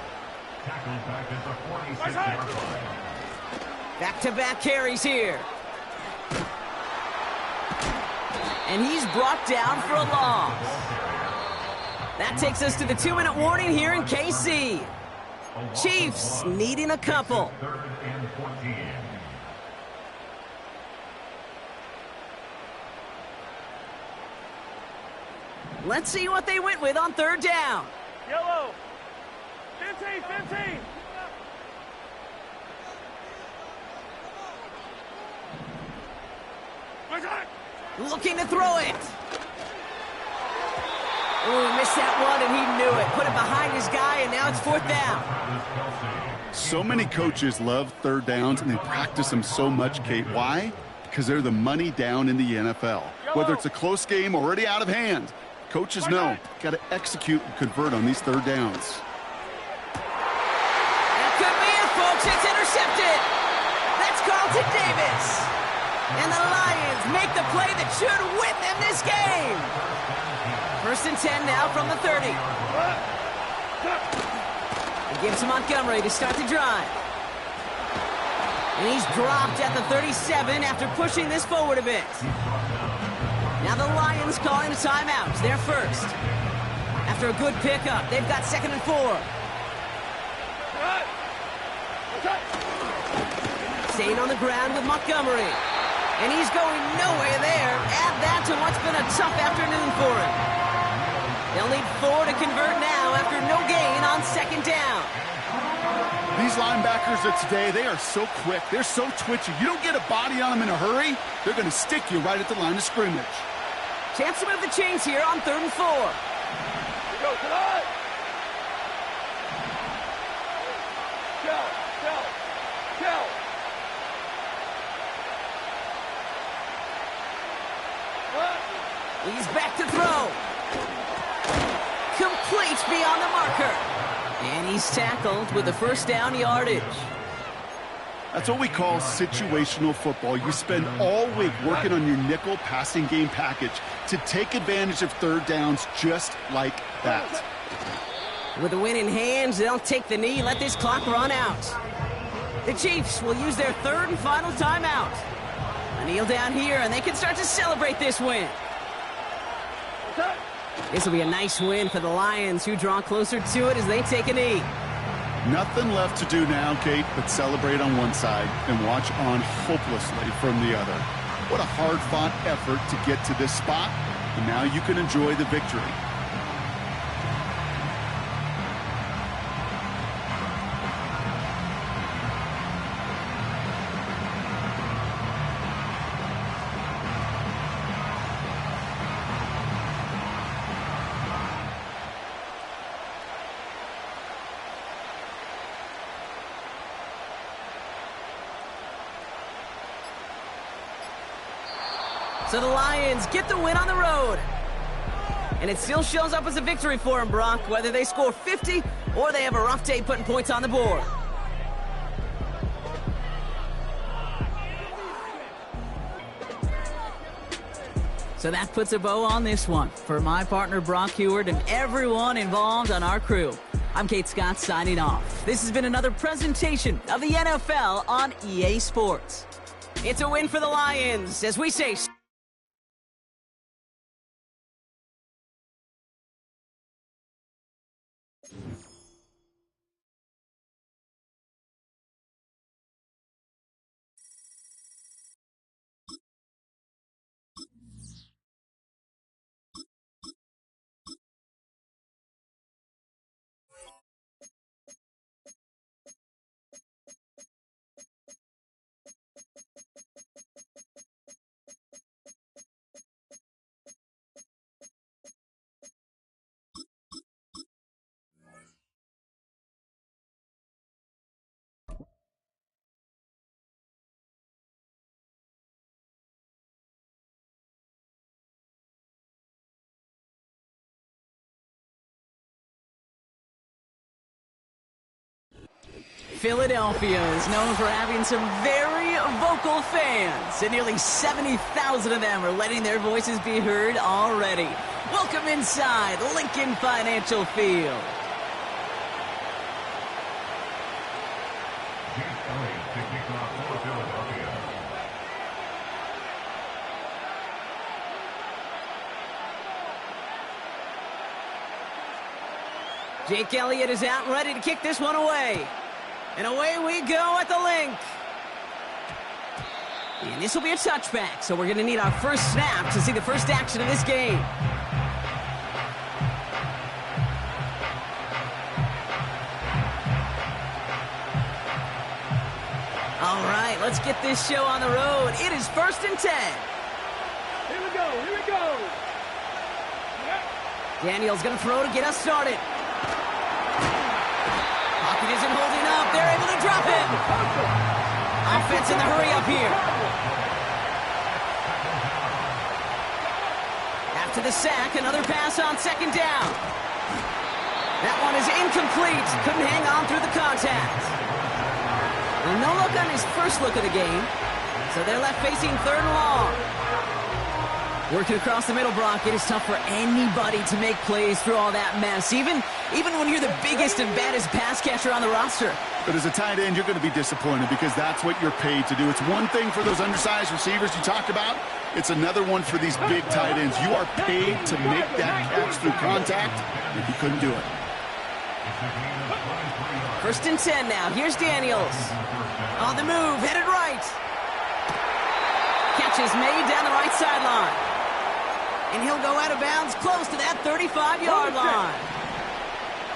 Back-to-back carries here. And he's brought down for a loss. That takes us to the 2-minute warning here in KC. Chiefs needing a couple. Let's see what they went with on third down. Yellow. 15, 15. Looking to throw it. Oh, missed that one, and he knew it. Put it behind his guy, and now it's fourth down. So many coaches love third downs, and they practice them so much, Kate. Why? Because they're the money down in the NFL. Whether it's a close game already out of hand, coaches know, got to execute and convert on these third downs. That could be it, folks. It's intercepted. That's Carlton Davis. And the Lions make the play that should win them this game. First and 10 now from the 30. He gives to Montgomery to start the drive. And he's dropped at the 37 after pushing this forward a bit. Now the Lions calling a timeout. They're first. After a good pickup, they've got 2nd and 4. Staying on the ground with Montgomery. And he's going nowhere there. Add that to what's been a tough afternoon for him. They'll need 4 to convert now after no gain on 2nd down. These linebackers of today, they are so quick. They're so twitchy. You don't get a body on them in a hurry, they're going to stick you right at the line of scrimmage. Chance to move the chains here on 3rd and 4. Go tonight. Go. He's back to throw. Complete beyond the marker. And he's tackled with the first down yardage. That's what we call situational football. You spend all week working on your nickel passing game package to take advantage of third downs just like that. With the win in hand, they'll take the knee, let this clock run out. The Chiefs will use their 3rd and final timeout. A kneel down here, and they can start to celebrate this win. This will be a nice win for the Lions, who draw closer to it as they take a knee. Nothing left to do now, Kate, but celebrate on one side and watch on hopelessly from the other. What a hard-fought effort to get to this spot, and now you can enjoy the victory. So the Lions get the win on the road. And it still shows up as a victory for them, Brock, whether they score 50 or they have a rough day putting points on the board. So that puts a bow on this one. For my partner, Brock Heward, and everyone involved on our crew, I'm Kate Scott signing off. This has been another presentation of the NFL on EA Sports. It's a win for the Lions, as we say... Philadelphia is known for having some very vocal fans, and nearly 70,000 of them are letting their voices be heard already. Welcome inside Lincoln Financial Field. Jake Elliott is out and ready to kick this one away. And away we go at the link. And this will be a touchback, so we're going to need our first snap to see the first action of this game. All right, let's get this show on the road. It is 1st and 10. Here we go, here we go. Daniel's going to throw to get us started. Pocket isn't holding up. They're able to drop him. Offense in the hurry up here. After the sack, another pass on 2nd down. That one is incomplete. Couldn't hang on through the contact. Well, no look on his first look of the game. So they're left facing 3rd and long. Working across the middle, Brock, it is tough for anybody to make plays through all that mess, even when you're the biggest and baddest pass catcher on the roster. But as a tight end, you're going to be disappointed because that's what you're paid to do. It's one thing for those undersized receivers you talked about. It's another one for these big tight ends. You are paid to make that catch through contact, and you couldn't do it. 1st and 10 now. Here's Daniels. On the move, headed right. Catch is made down the right sideline. And he'll go out of bounds close to that 35-yard line.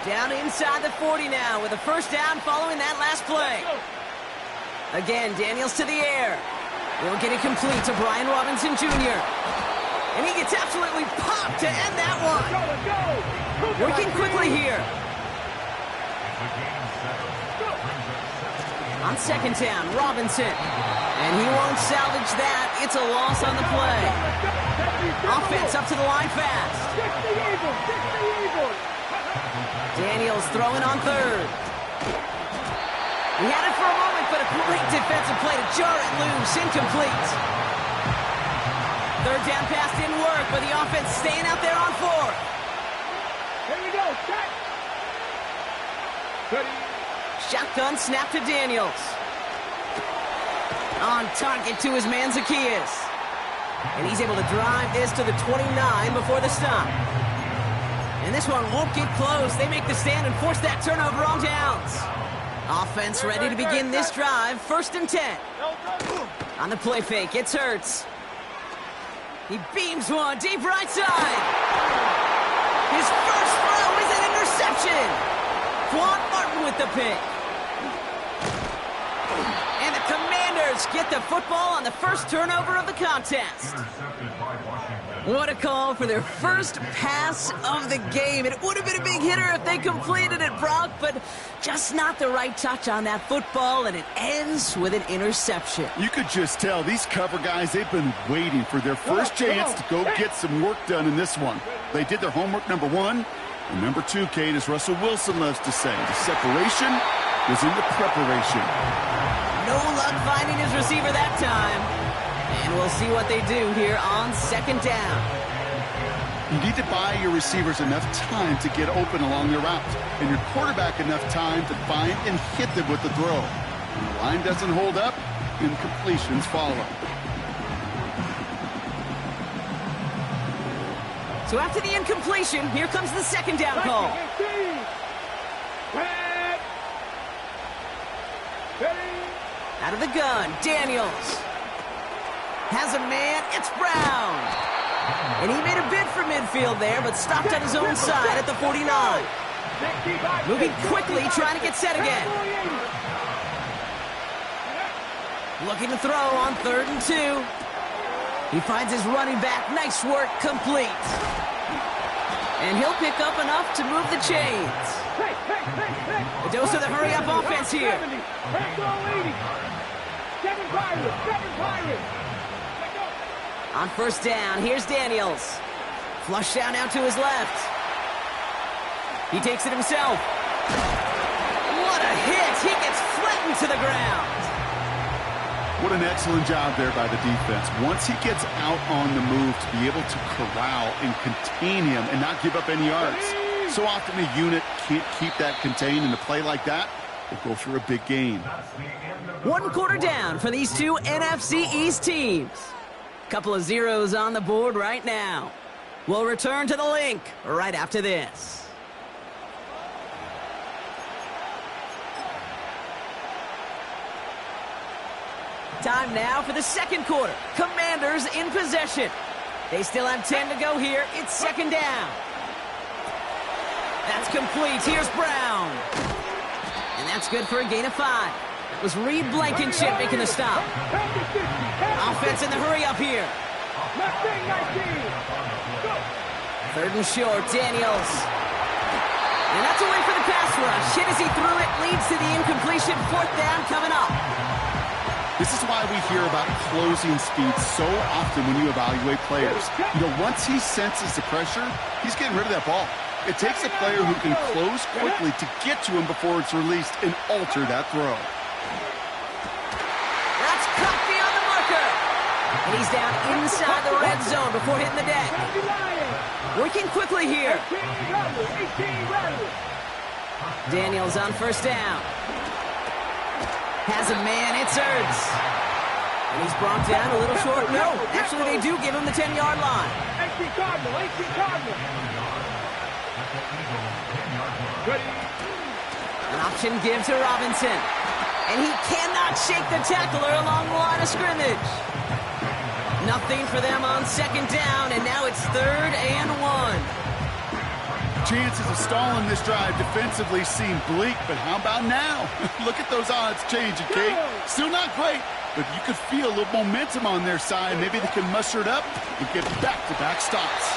Down inside the 40 now with a 1st down following that last play. Again, Daniels to the air. He'll get it complete to Brian Robinson Jr. And he gets absolutely popped to end that one. Working quickly here. On 2nd down, Robinson. And he won't salvage that. It's a loss on the play. Offense up to the line fast. Daniels throwing on 3rd. He had it for a moment, but a great defensive play to jar it loose. Incomplete. 3rd down pass didn't work, but the offense staying out there on 4th. Here we go, check. Shotgun snap to Daniels. On target to his man Zacchaeus. And he's able to drive this to the 29 before the stop. And this one won't get close. They make the stand and force that turnover on downs. Offense ready to begin this drive. 1st and 10. On the play fake, it's Hurts. He beams one deep right side. His first throw is an interception. Quan Martin with the pick. And the Commanders get the football on the first turnover of the contest. What a call for their first pass of the game. It would have been a big hitter if they completed it, Brock, but just not the right touch on that football, and it ends with an interception. You could just tell these cover guys, they've been waiting for their first chance to go get some work done in this one. They did their homework, number 1. And number 2, Kate, as Russell Wilson loves to say, the separation was in the preparation. No luck finding his receiver that time. And we'll see what they do here on 2nd down. You need to buy your receivers enough time to get open along their route, and your quarterback enough time to find and hit them with the throw. When the line doesn't hold up, incompletions follow. So after the incompletion, here comes the 2nd down call. Out of the gun, Daniels. Has a man, it's Brown. And he made a bid for midfield there, but stopped on his own side at the 49. Moving quickly, trying to get set again. Looking to throw on 3rd and 2. He finds his running back, nice work, complete. And he'll pick up enough to move the chains. A dose of the hurry-up offense here. On 1st down, here's Daniels. Flush down now to his left. He takes it himself. What What a hit! He gets flattened to the ground. What an excellent job there by the defense. Once he gets out on the move, to be able to corral and contain him and not give up any yards. So often a unit can't keep that contained, and a play like that will go for a big gain. 1 quarter down for these two NFC East teams. Couple of zeros on the board right now. We'll return to the link right after this. Time now for the second quarter. Commanders in possession. They still have 10 to go here. It's second down. That's complete. Here's Brown. And that's good for a gain of 5. It was Reed Blankenship making the stop. Offense in the hurry up here. Third and short, Daniels. And that's away for the pass rush. Hit as he threw it, leads to the incompletion. Fourth down coming up. This is why we hear about closing speed so often when you evaluate players. You know, once he senses the pressure, he's getting rid of that ball. It takes a player who can close quickly to get to him before it's released and alter that throw. That's cut beyond the marker. And he's down inside the red zone before hitting the deck. Working quickly here. Daniels on first down. Has a man, it's Ertz. And he's brought down a little short. No, actually they do give him the 10-yard line. An option give to Robinson. And he cannot shake the tackler along the line of scrimmage. Nothing for them on second down, and now it's 3rd and 1. Chances of stalling this drive defensively seem bleak, but how about now? Look at those odds changing, Kate. Still not great, but you could feel a little momentum on their side. Maybe they can muster it up and get back-to-back stops.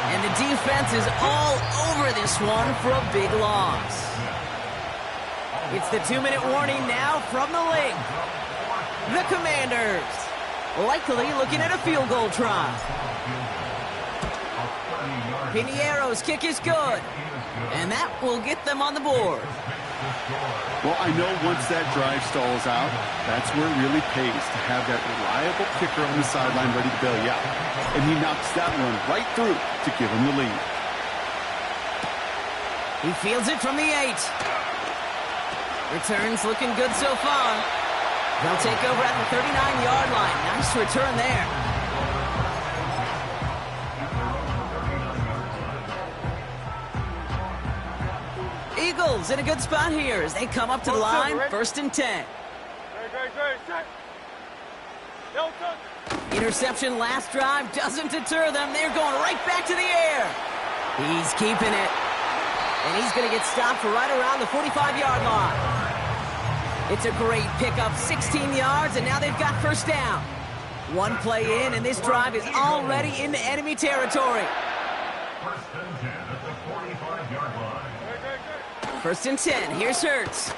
And the defense is all over this one for a big loss. It's the 2-minute warning now from the link. The Commanders likely looking at a field goal try. Piniero's kick is good, and that will get them on the board. Well, I know once that drive stalls out, that's where it really pays to have that reliable kicker on the sideline ready to bail you out. And he knocks that one right through to give him the lead. He fields it from the 8. Returns looking good so far. They'll take over at the 39-yard line. Nice return there. Eagles in a good spot here as they come up to the line. 1st and 10. Interception last drive doesn't deter them. They're going right back to the air. He's keeping it. And he's going to get stopped right around the 45-yard line. It's a great pickup, 16 yards, and now they've got first down. One play in, and this drive is already into enemy territory. 1st and 10. Here's Ertz.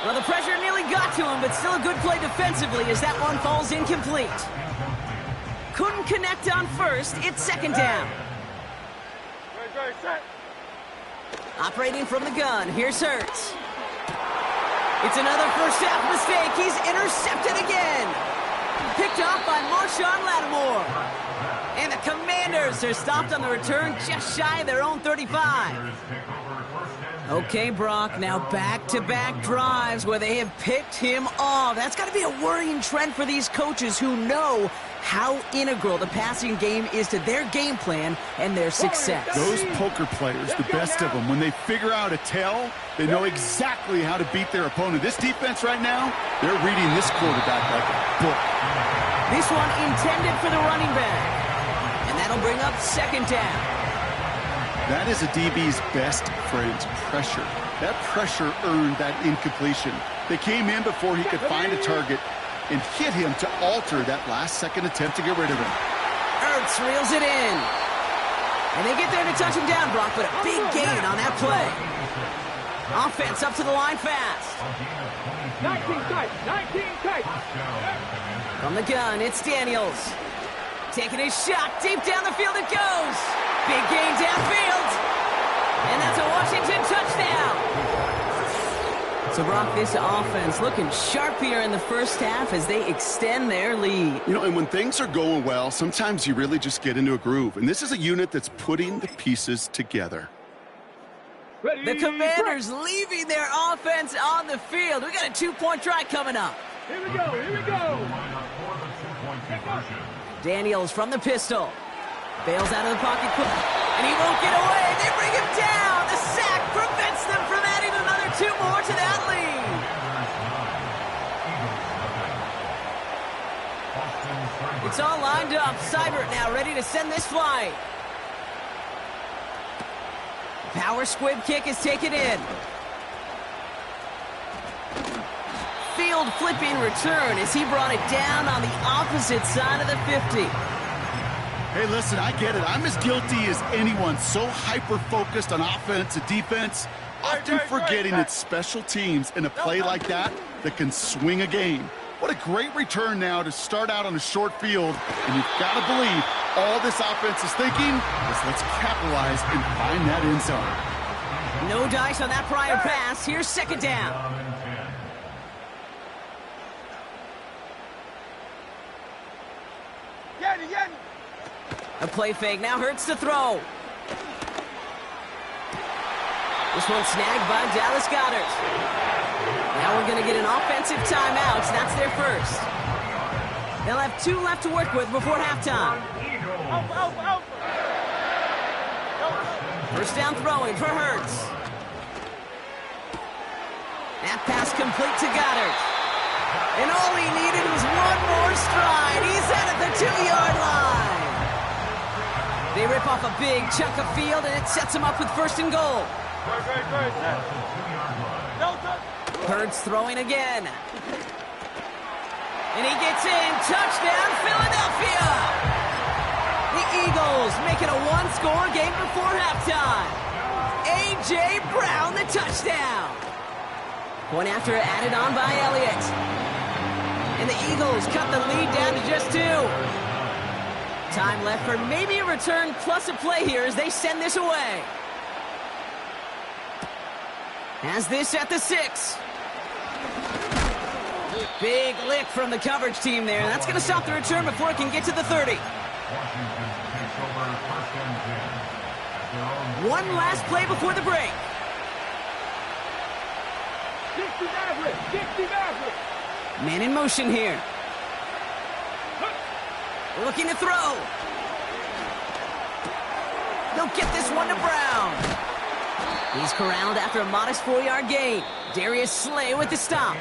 Well, the pressure nearly got to him, but still a good play defensively as that one falls incomplete. Couldn't connect on first. It's second down. Operating from the gun. Here's Ertz. It's another first half mistake. He's intercepted again. Picked off by Marshawn Lattimore. And the Commanders are stopped on the return just shy of their own 35. Okay, Brock, now back-to-back drives where they have picked him off. That's got to be a worrying trend for these coaches who know how integral the passing game is to their game plan and their success. Those poker players, the best of them, when they figure out a tell, they know exactly how to beat their opponent. This defense right now, they're reading this quarterback like a book. This one intended for the running back. And that'll bring up second down. That is a DB's best friend, pressure. That pressure earned that incompletion. They came in before he could find a target and hit him to alter that last-second attempt to get rid of him. Ertz reels it in. And they get there to touch him down, Brock, but a big gain on that play. Offense up to the line fast. 19 tight. From the gun, it's Daniels. Taking his shot, deep down the field it goes. Big gain downfield. And that's a Washington touchdown. So, Brock, this offense looking sharp here in the first half as they extend their lead. You know, and when things are going well, sometimes you really just get into a groove. And this is a unit that's putting the pieces together. The Commanders leaving their offense on the field. We got a 2-point try coming up. Here we go, here we go. Daniels from the pistol. Bails out of the pocket quick, and he won't get away. They bring him down. The sack prevents them from adding another 2 more to that lead. It's all lined up. Seibert now ready to send this flight. Power squib kick is taken in. Field flipping return as he brought it down on the opposite side of the 50. Hey, listen, I get it. I'm as guilty as anyone. So hyper-focused on offense and defense, often forgetting it's special teams in a play like that that can swing a game. What a great return now to start out on a short field. And you've got to believe all this offense is thinking is let's capitalize and find that end zone. No dice on that prior pass. Here's second down. A play fake. Now Hurts to throw. This one snagged by Dallas Goedert. Now we're going to get an offensive timeout. That's their first. They'll have 2 left to work with before halftime. First down throwing for Hurts. That pass complete to Goedert. And all he needed was one more stride. He's out at the 2-yard line. They rip off a big chunk of field, and it sets him up with first and goal. Hurts throwing again. And he gets in. Touchdown, Philadelphia! The Eagles make it a 1-score game before halftime. A.J. Brown, the touchdown. Point after added on by Elliott. And the Eagles cut the lead down to just 2. Time left for maybe a return plus a play here as they send this away. Has this at the 6. Big lick from the coverage team there. That's going to stop the return before it can get to the 30. One last play before the break. Man in motion here. Looking to throw. They'll get this one to Brown. He's corralled after a modest 4-yard gain. Darius Slay with the stop.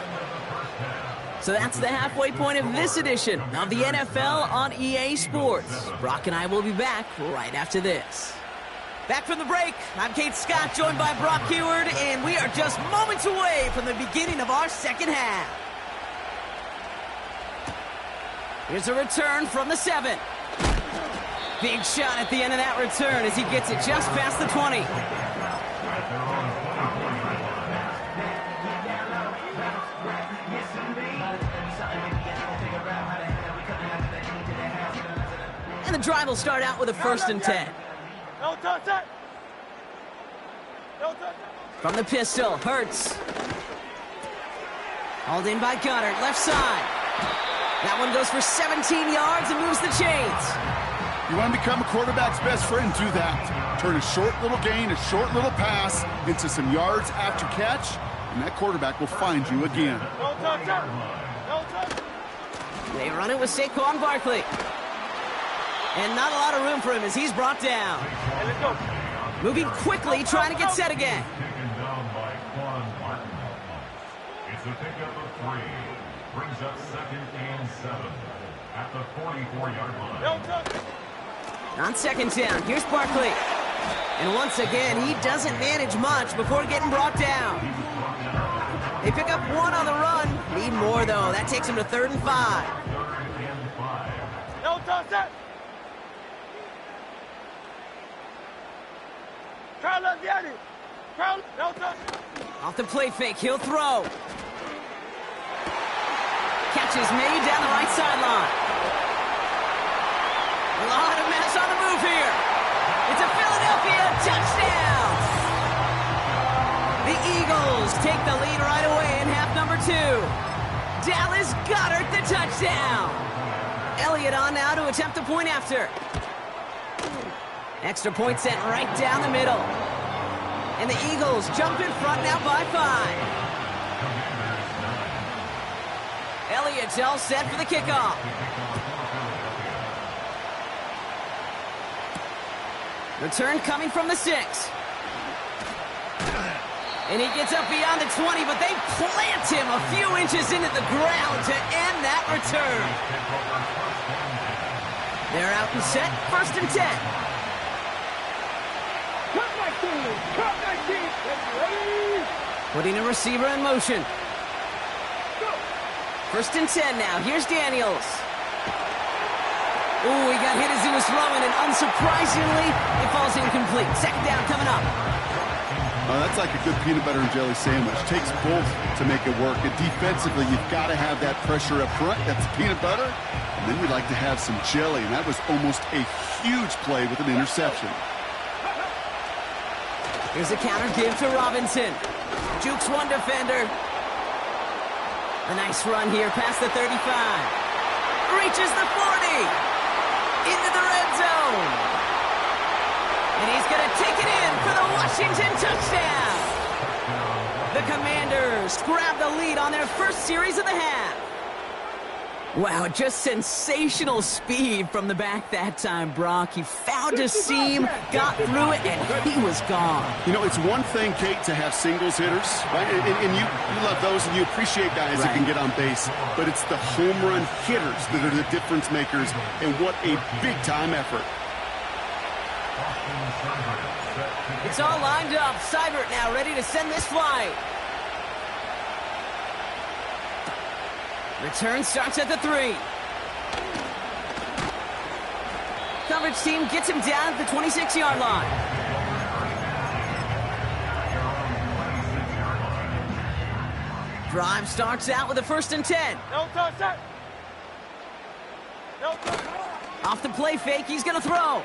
So that's the halfway point of this edition of the NFL on EA Sports. Brock and I will be back right after this. Back from the break, I'm Kate Scott, joined by Brock Heward, and we are just moments away from the beginning of our second half. Here's a return from the 7. Big shot at the end of that return as he gets it just past the 20. And the drive will start out with a 1st and 10. From the pistol, Hurts. Hauled in by Goddard, left side. That one goes for 17 yards and moves the chains. You want to become a quarterback's best friend, do that. Turn a short little gain, a short little pass into some yards after catch, and that quarterback will find you again. They run it with Saquon Barkley. And not a lot of room for him as he's brought down. Moving quickly, trying to get set again. It's a pickup of 3. Brings up 2nd and 7 at the 44-yard line. On 2nd down, here's Barkley. And once again, he doesn't manage much before getting brought down. They pick up 1 on the run. Need more, though. That takes him to 3rd and 5. Off the play fake, he'll throw. Catch is made down the right sideline. A lot of mess on the move here. It's a Philadelphia touchdown. The The Eagles take the lead right away in half number 2. Dallas Goedert the touchdown. Elliott on now to attempt the point after. Extra point sent right down the middle. And the Eagles jump in front now by 5. Elliott's all set for the kickoff. Return coming from the 6. And he gets up beyond the 20, but they plant him a few inches into the ground to end that return. They're out and set, 1st and 10. Cut my team! Cut my team! Ready? Putting a receiver in motion. 1st and 10 now. Here's Daniels. Ooh, he got hit as he was throwing, and unsurprisingly, it falls incomplete. 2nd down coming up. That's like a good peanut butter and jelly sandwich. Takes both to make it work. And defensively, you've got to have that pressure up front. That's peanut butter. And then you'd like to have some jelly. And that was almost a huge play with an interception. Here's a counter give to Robinson. Jukes one defender. A nice run here past the 35. Reaches the 40. Into the red zone. And he's going to take it in for the Washington touchdown. The Commanders grab the lead on their first series of the half. Wow, just sensational speed from the back that time, Brock. He found a seam, got through it, and he was gone. You know, it's one thing, Kate, to have singles hitters, right? And you love those, and you appreciate guys that can get on base. But it's the home run hitters that are the difference makers, and what a big-time effort. It's all lined up. Seibert now ready to send this flight. Return starts at the 3. Coverage team gets him down at the 26-yard line. Drive starts out with a 1st and 10. No touch, sir. No touch. Off the play fake, he's going to throw.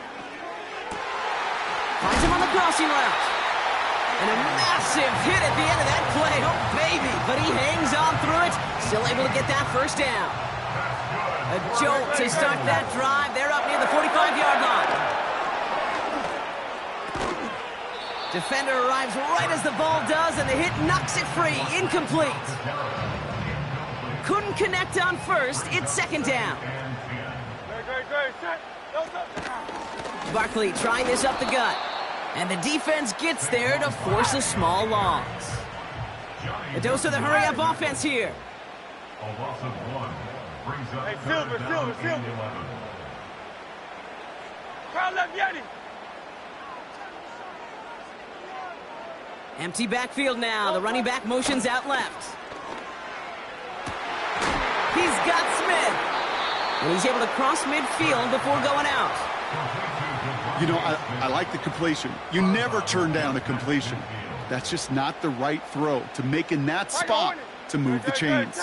Finds him on the crossing route. And a massive hit at the end of that play. Oh, baby. But he hangs on through it. Still able to get that 1st down. A jolt to start that drive. They're up near the 45-yard line. Defender arrives right as the ball does, and the hit knocks it free. Incomplete. Couldn't connect on 1st. It's 2nd down. Great. Set. No touch. Barkley trying this up the gut. And the defense gets there to force a small loss. A dose of the hurry-up offense here. A loss of 1 brings up Hey, Silver. Crowd left Yeti. Empty backfield now. The running back motions out left. He's got Smith. And he's able to cross midfield before going out. You know, I like the completion. You never turn down a completion. That's just not the right throw to make in that spot to move the chains.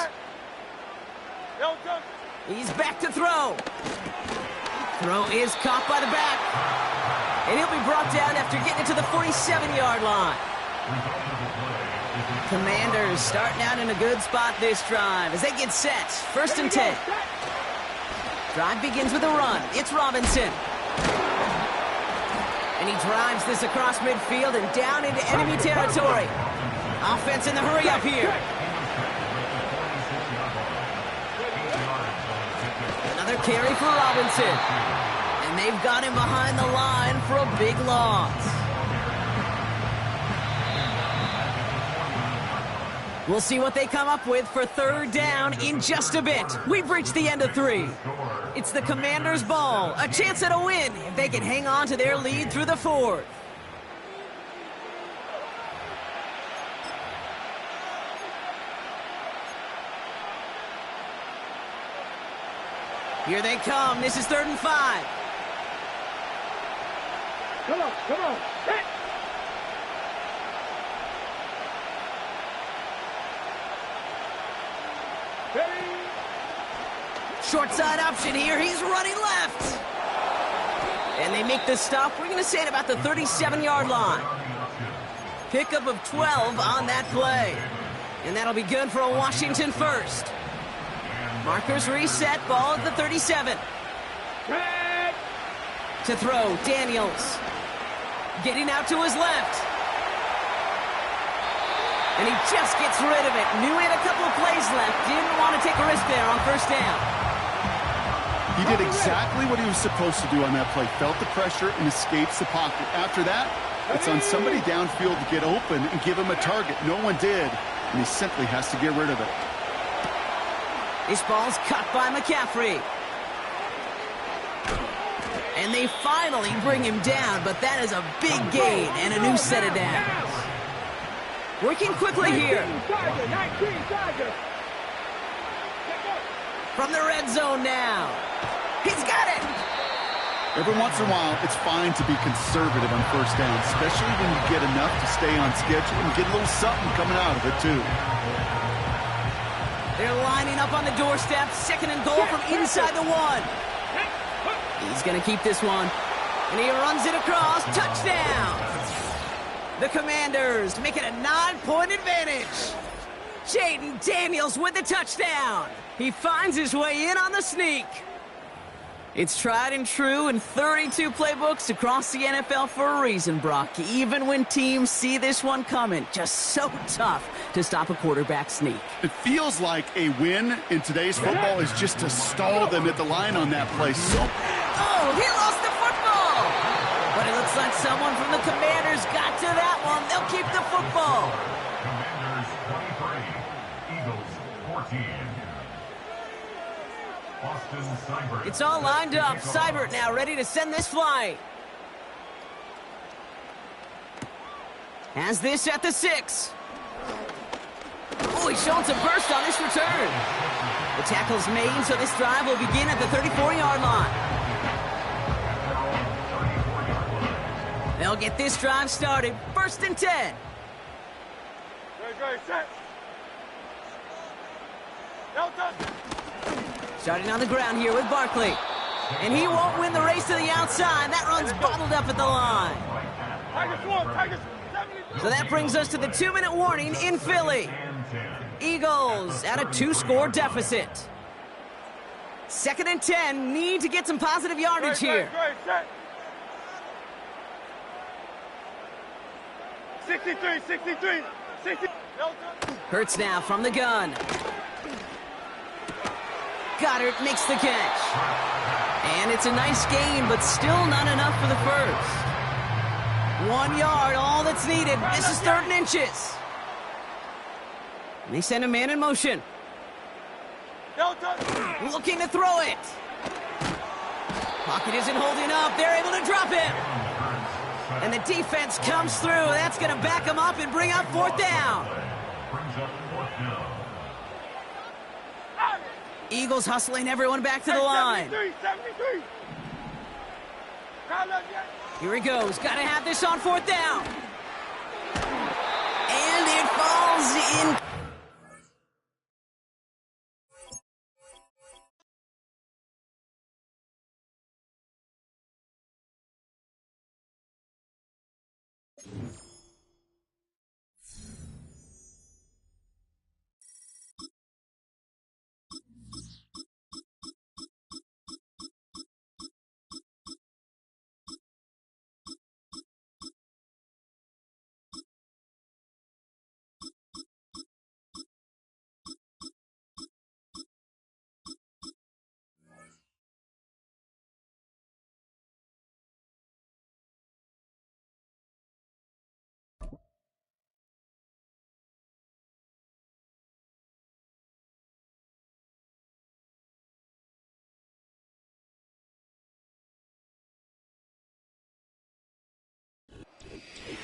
He's back to throw. Throw is caught by the back. And he'll be brought down after getting it to the 47-yard line. Commanders starting out in a good spot this drive as they get set. 1st and 10. Drive begins with a run. It's Robinson. And he drives this across midfield and down into enemy territory. Offense in the hurry up here. Another carry for Robinson. And they've got him behind the line for a big loss. We'll see what they come up with for 3rd down in just a bit. We've reached the end of 3. It's the Commanders' ball. A chance at a win if they can hang on to their lead through the 4th. Here they come. This is 3rd and 5. Come on. Hit. Short side option here. He's running left. And they make the stop. We're going to say at about the 37-yard line. Pickup of 12 on that play. And that'll be good for a Washington first. Markers reset, ball at the 37. To throw, Daniels. Getting out to his left. And he just gets rid of it. Knew he had a couple of plays left. Didn't want to take a risk there on first down. He did exactly what he was supposed to do on that play. Felt the pressure and escapes the pocket. After that, it's on somebody downfield to get open and give him a target. No one did, and he simply has to get rid of it. This ball's cut by McCaffrey. And they finally bring him down, but that is a big gain and a new set of downs. Working quickly here. From the red zone now. He's got it! Every once in a while, it's fine to be conservative on first down, especially when you get enough to stay on schedule and get a little something coming out of it, too. They're lining up on the doorstep. Second and goal from inside the one. He's going to keep this one. And he runs it across. Touchdown! The Commanders make it a 9-point advantage. Jaden Daniels with the touchdown. He finds his way in on the sneak. It's tried and true in 32 playbooks across the NFL for a reason, Brock. Even when teams see this one coming, just so tough to stop a quarterback sneak. It feels like a win in today's football is just to stall them at the line on that play. Oh, he lost the football! But it looks like someone from the Commanders got to that one. They'll keep the football. Commanders 23, Eagles 14. It's all lined up. Seibert now ready to send this flying. Has this at the 6. Oh, he's showing some burst on this return. The tackle's made, so this drive will begin at the 34-yard line. They'll get this drive started. 1st and 10. Starting on the ground here with Barkley. And he won't win the race to the outside. That run's bottled up at the line. So that brings us to the 2-minute warning in Philly. Eagles at a 2-score deficit. 2nd and 10. Need to get some positive yardage here. 63. Hurts now from the gun. Goddard makes the catch. And it's a nice gain, but still not enough for the first. 1 yard, all that's needed. This is 3rd and inches. And they send a man in motion. Looking to throw it. Pocket isn't holding up. They're able to drop it. And the defense comes through. That's going to back them up and bring up 4th down. Eagles hustling everyone back to the line. 73. Here he goes. Got to have this on 4th down. And it falls in.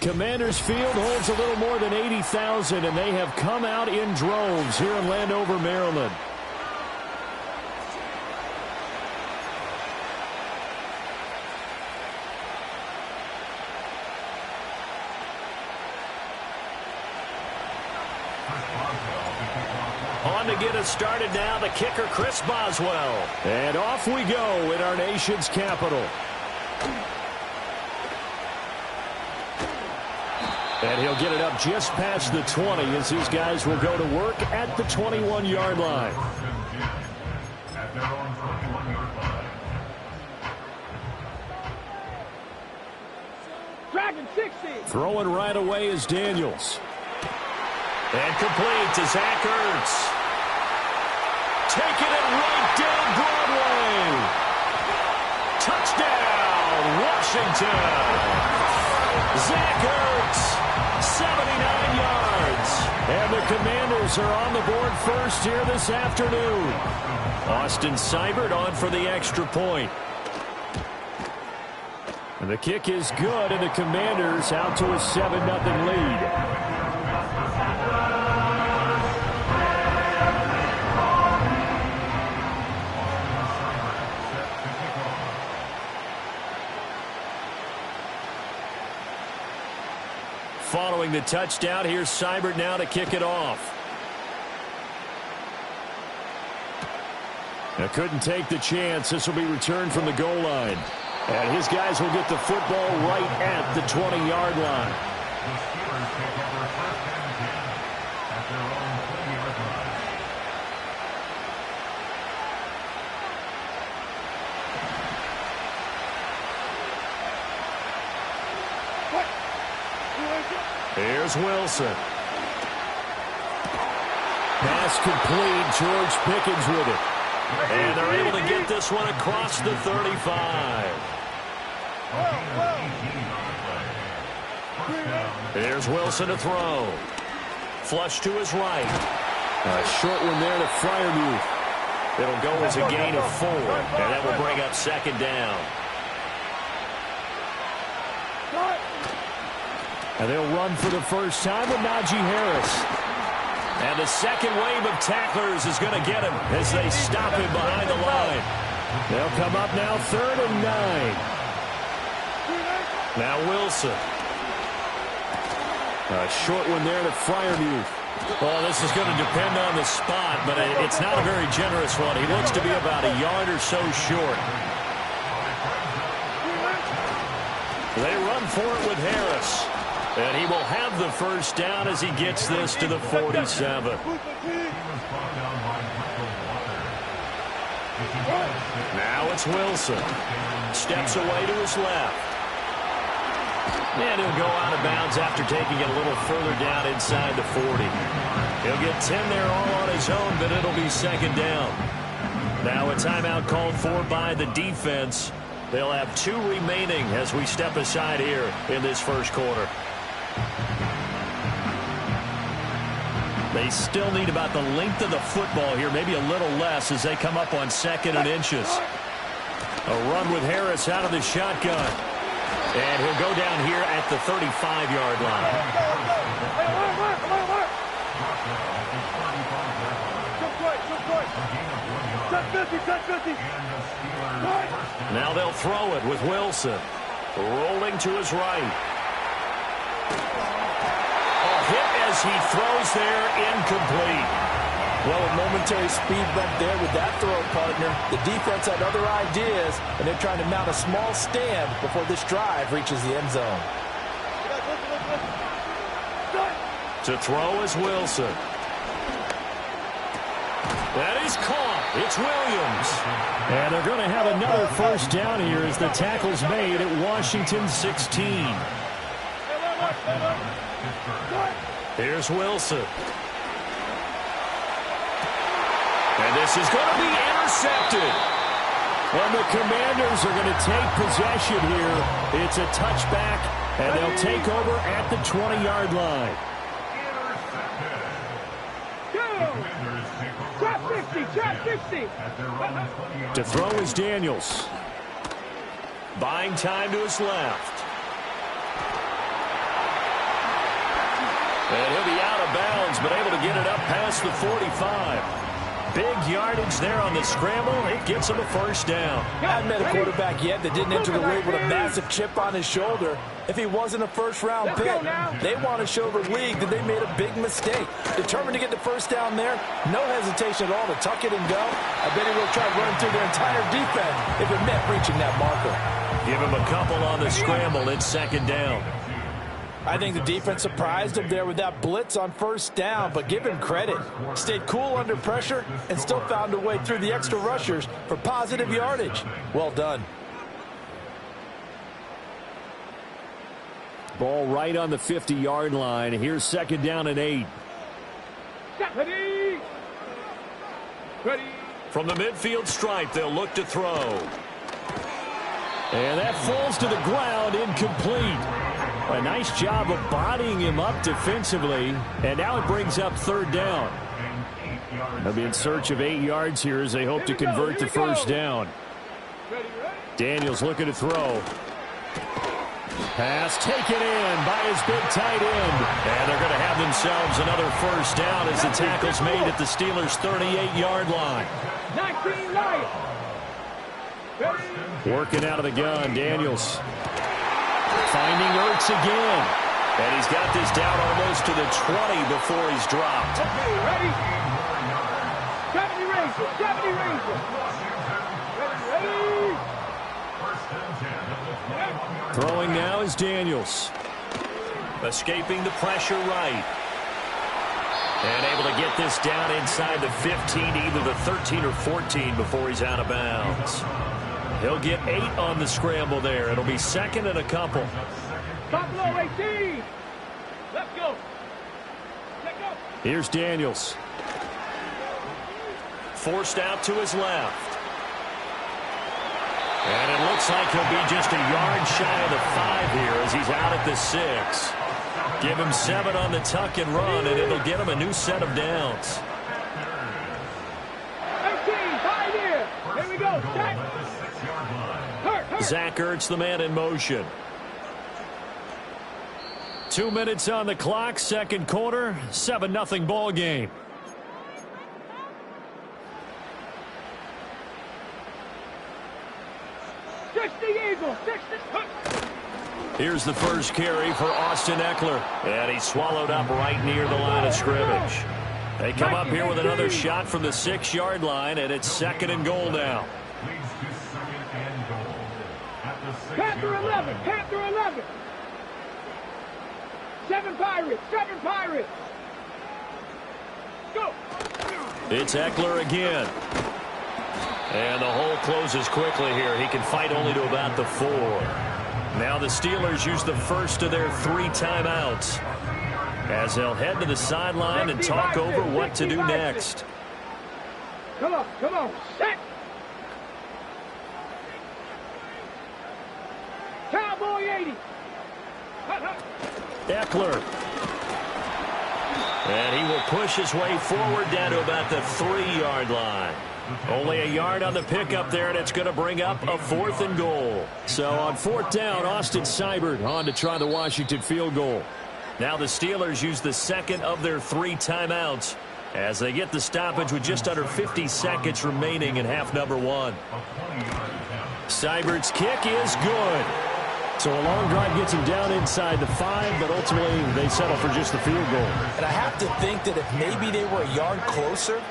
Commanders Field holds a little more than 80,000, and they have come out in droves here in Landover, Maryland. On to get us started now, the kicker, Chris Boswell. And off we go in our nation's capital. And he'll get it up just past the 20 as his guys will go to work at the 21-yard line. At their own 21-yard line. Dragon 60. Throwing right away is Daniels. And complete to Zach Ertz. Taking it right down Broadway. Touchdown, Washington. Zach Ertz, 79 yards. And the Commanders are on the board first here this afternoon. Austin Seibert on for the extra point. And the kick is good, and the Commanders out to a 7-0 lead. Following the touchdown, here's Seibert now to kick it off. Now couldn't take the chance. This will be returned from the goal line. And his guys will get the football right at the 20-yard line. The Steelers take over first and 10 at their own 20-yard line. Here's Wilson. Pass complete. George Pickens with it. And they're able to get this one across the 35. Here's Wilson to throw. Flush to his right. A short one there to Freiermuth. It'll go as a gain of 4. And that will bring up second down. And they'll run for the first time with Najee Harris. And the second wave of tacklers is going to get him as they stop him behind the line. They'll come up now 3rd and 9. Now Wilson. A short one there to Freiermuth. Well, this is going to depend on the spot, but it's not a very generous one. He looks to be about a yard or so short. They run for it with Harris. And he will have the first down as he gets this to the 47. Now it's Wilson. Steps away to his left. And he'll go out of bounds after taking it a little further down inside the 40. He'll get 10 there all on his own, but it'll be second down. Now a timeout called for by the defense. They'll have 2 remaining as we step aside here in this first quarter. They still need about the length of the football here, maybe a little less as they come up on 2nd and inches. A run with Harris out of the shotgun. And he'll go down here at the 35-yard line. Now they'll throw it with Wilson. Rolling to his right. Hit as he throws there, incomplete. Well, a momentary speed bump there with that throw, partner. The defense had other ideas, and they're trying to mount a small stand before this drive reaches the end zone. To throw is Wilson. That is caught. It's Williams. And they're going to have another first down here as the tackle's made at Washington 16. Here's Wilson. And this is going to be intercepted. And the Commanders are going to take possession here. It's a touchback, and they'll take over at the 20-yard line. Trap 50. To throw is Daniels. Buying time to his left. And he'll be out of bounds, but able to get it up past the 45. Big yardage there on the scramble. It gets him a first down. I haven't met a quarterback yet that didn't enter the league with a massive chip on his shoulder. If he wasn't a first-round pick, they want to show the league that they made a big mistake. Determined to get the first down there, no hesitation at all to tuck it and go. I bet he will try to run through their entire defense if it meant reaching that marker. Give him a couple on the scramble. It's second down. I think the defense surprised him there with that blitz on first down, but give him credit. Stayed cool under pressure and still found a way through the extra rushers for positive yardage. Well done. Ball right on the 50-yard line. Here's 2nd down and 8. Ready. Ready. From the midfield stripe, they'll look to throw. And that falls to the ground, incomplete. A nice job of bodying him up defensively. And now it brings up 3rd down. They'll be in search of 8 yards here as they hope to convert the first down. Daniels looking to throw. Pass taken in by his big tight end. And they're going to have themselves another first down as the tackle's made at the Steelers' 38-yard line. 19 Lions. Working out of the gun, Daniels. Finding Ertz again. And he's got this down almost to the 20 before he's dropped. Okay, ready? 70 Rangers, 70 Rangers. Ready? Throwing now is Daniels. Escaping the pressure right. And able to get this down inside the 15, either the 13 or 14 before he's out of bounds. He'll get 8 on the scramble there. It'll be 2nd and a couple. Top low 18. Let's go. Let's go. Here's Daniels. Forced out to his left. And it looks like he'll be just a yard shy of the 5 here as he's out at the 6. Give him 7 on the tuck and run, and it'll get him a new set of downs. 18, 5 here. Here we go. Zach Ertz, the man in motion. 2 minutes on the clock, 2nd quarter, 7-0 ball game. Here's the first carry for Austin Eckler. And he's swallowed up right near the line of scrimmage. They come up here with another shot from the 6-yard line, and it's 2nd and goal now. Panther 11, Panther 11. 7 Pirates, 7 Pirates. Go. It's Eckler again. And the hole closes quickly here. He can fight only to about the 4. Now the Steelers use the first of their 3 timeouts as they'll head to the sideline and talk over what to do next. Come on, set. Cowboy 80. Eckler. And he will push his way forward down to about the 3-yard line. Only a yard on the pickup there, and it's going to bring up a 4th and goal. So on 4th down, Austin Seibert on to try the Washington field goal. Now the Steelers use the 2nd of their 3 timeouts as they get the stoppage with just under 50 seconds remaining in half number 1. Seibert's kick is good. So a long drive gets him down inside the 5, but ultimately they settle for just the field goal. And I have to think that if maybe they were a yard closer,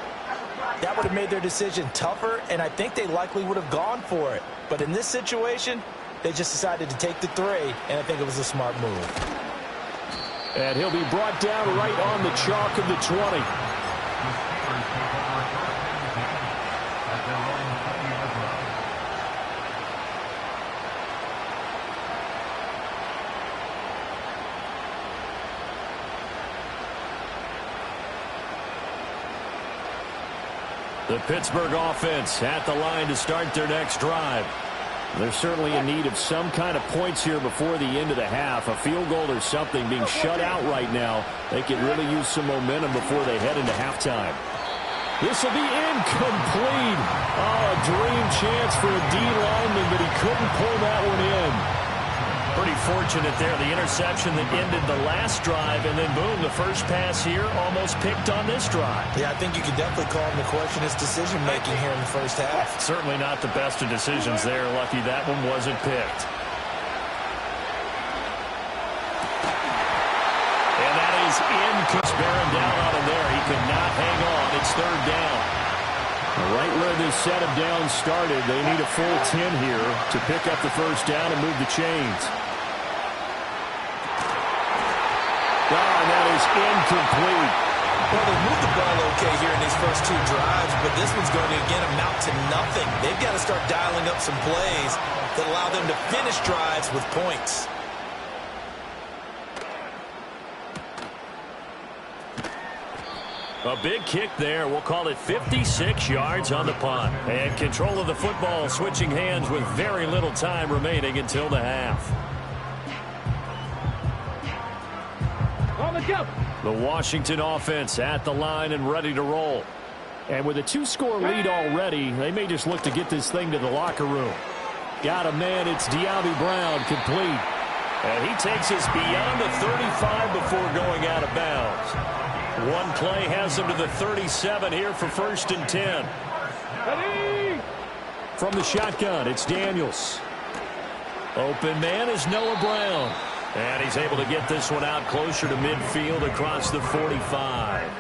that would have made their decision tougher, and I think they likely would have gone for it. But in this situation, they just decided to take the 3, and I think it was a smart move. And he'll be brought down right on the chalk of the 20. The Pittsburgh offense at the line to start their next drive. They're certainly in need of some kind of points here before the end of the half. A field goal or something being shut out right now. They could really use some momentum before they head into halftime. This will be incomplete. Oh, a dream chance for a D lineman, but he couldn't pull that one in. Pretty fortunate there. The interception that ended the last drive, and then boom, the first pass here almost picked on this drive. Yeah, I think you could definitely call him to question his decision-making here in the first half. Certainly not the best of decisions there. Lucky that one wasn't picked. And that is in. Bearing down on him there. He could not hang on. It's 3rd down. Right where this set of downs started, they need a full 10 here to pick up the first down and move the chains. and that is incomplete. Well, they moved the ball okay here in these first two drives, but this one's going to, again, amount to nothing. They've got to start dialing up some plays that allow them to finish drives with points. A big kick there. We'll call it 56 yards on the punt. And control of the football switching hands with very little time remaining until the half. On the jump. The Washington offense at the line and ready to roll. And with a 2-score lead already, they may just look to get this thing to the locker room. Got a man, it's De'Ami Brown, complete. And he takes us beyond the 35 before going out of bounds. One play has him to the 37 here for 1st and 10. Ready. From the shotgun, it's Daniels. Open man is Noah Brown. And he's able to get this one out closer to midfield across the 45.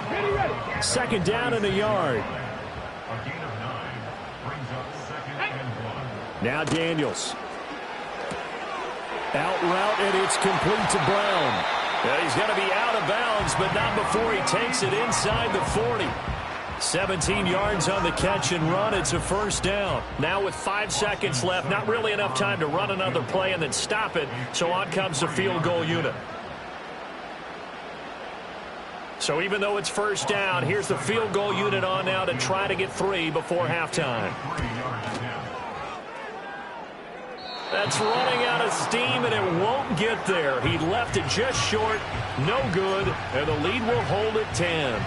Ready. 2nd down and a yard. A gain of 9 brings up 2nd and 1. Now Daniels. Out route, and it's complete to Brown. Yeah, he's going to be out of bounds, but not before he takes it inside the 40. 17 yards on the catch and run. It's a 1st down. Now with 5 seconds left, not really enough time to run another play and then stop it, so on comes the field goal unit. So even though it's 1st down, here's the field goal unit on now to try to get 3 before halftime. That's running out of steam, and it won't get there. He left it just short, no good, and the lead will hold at 10.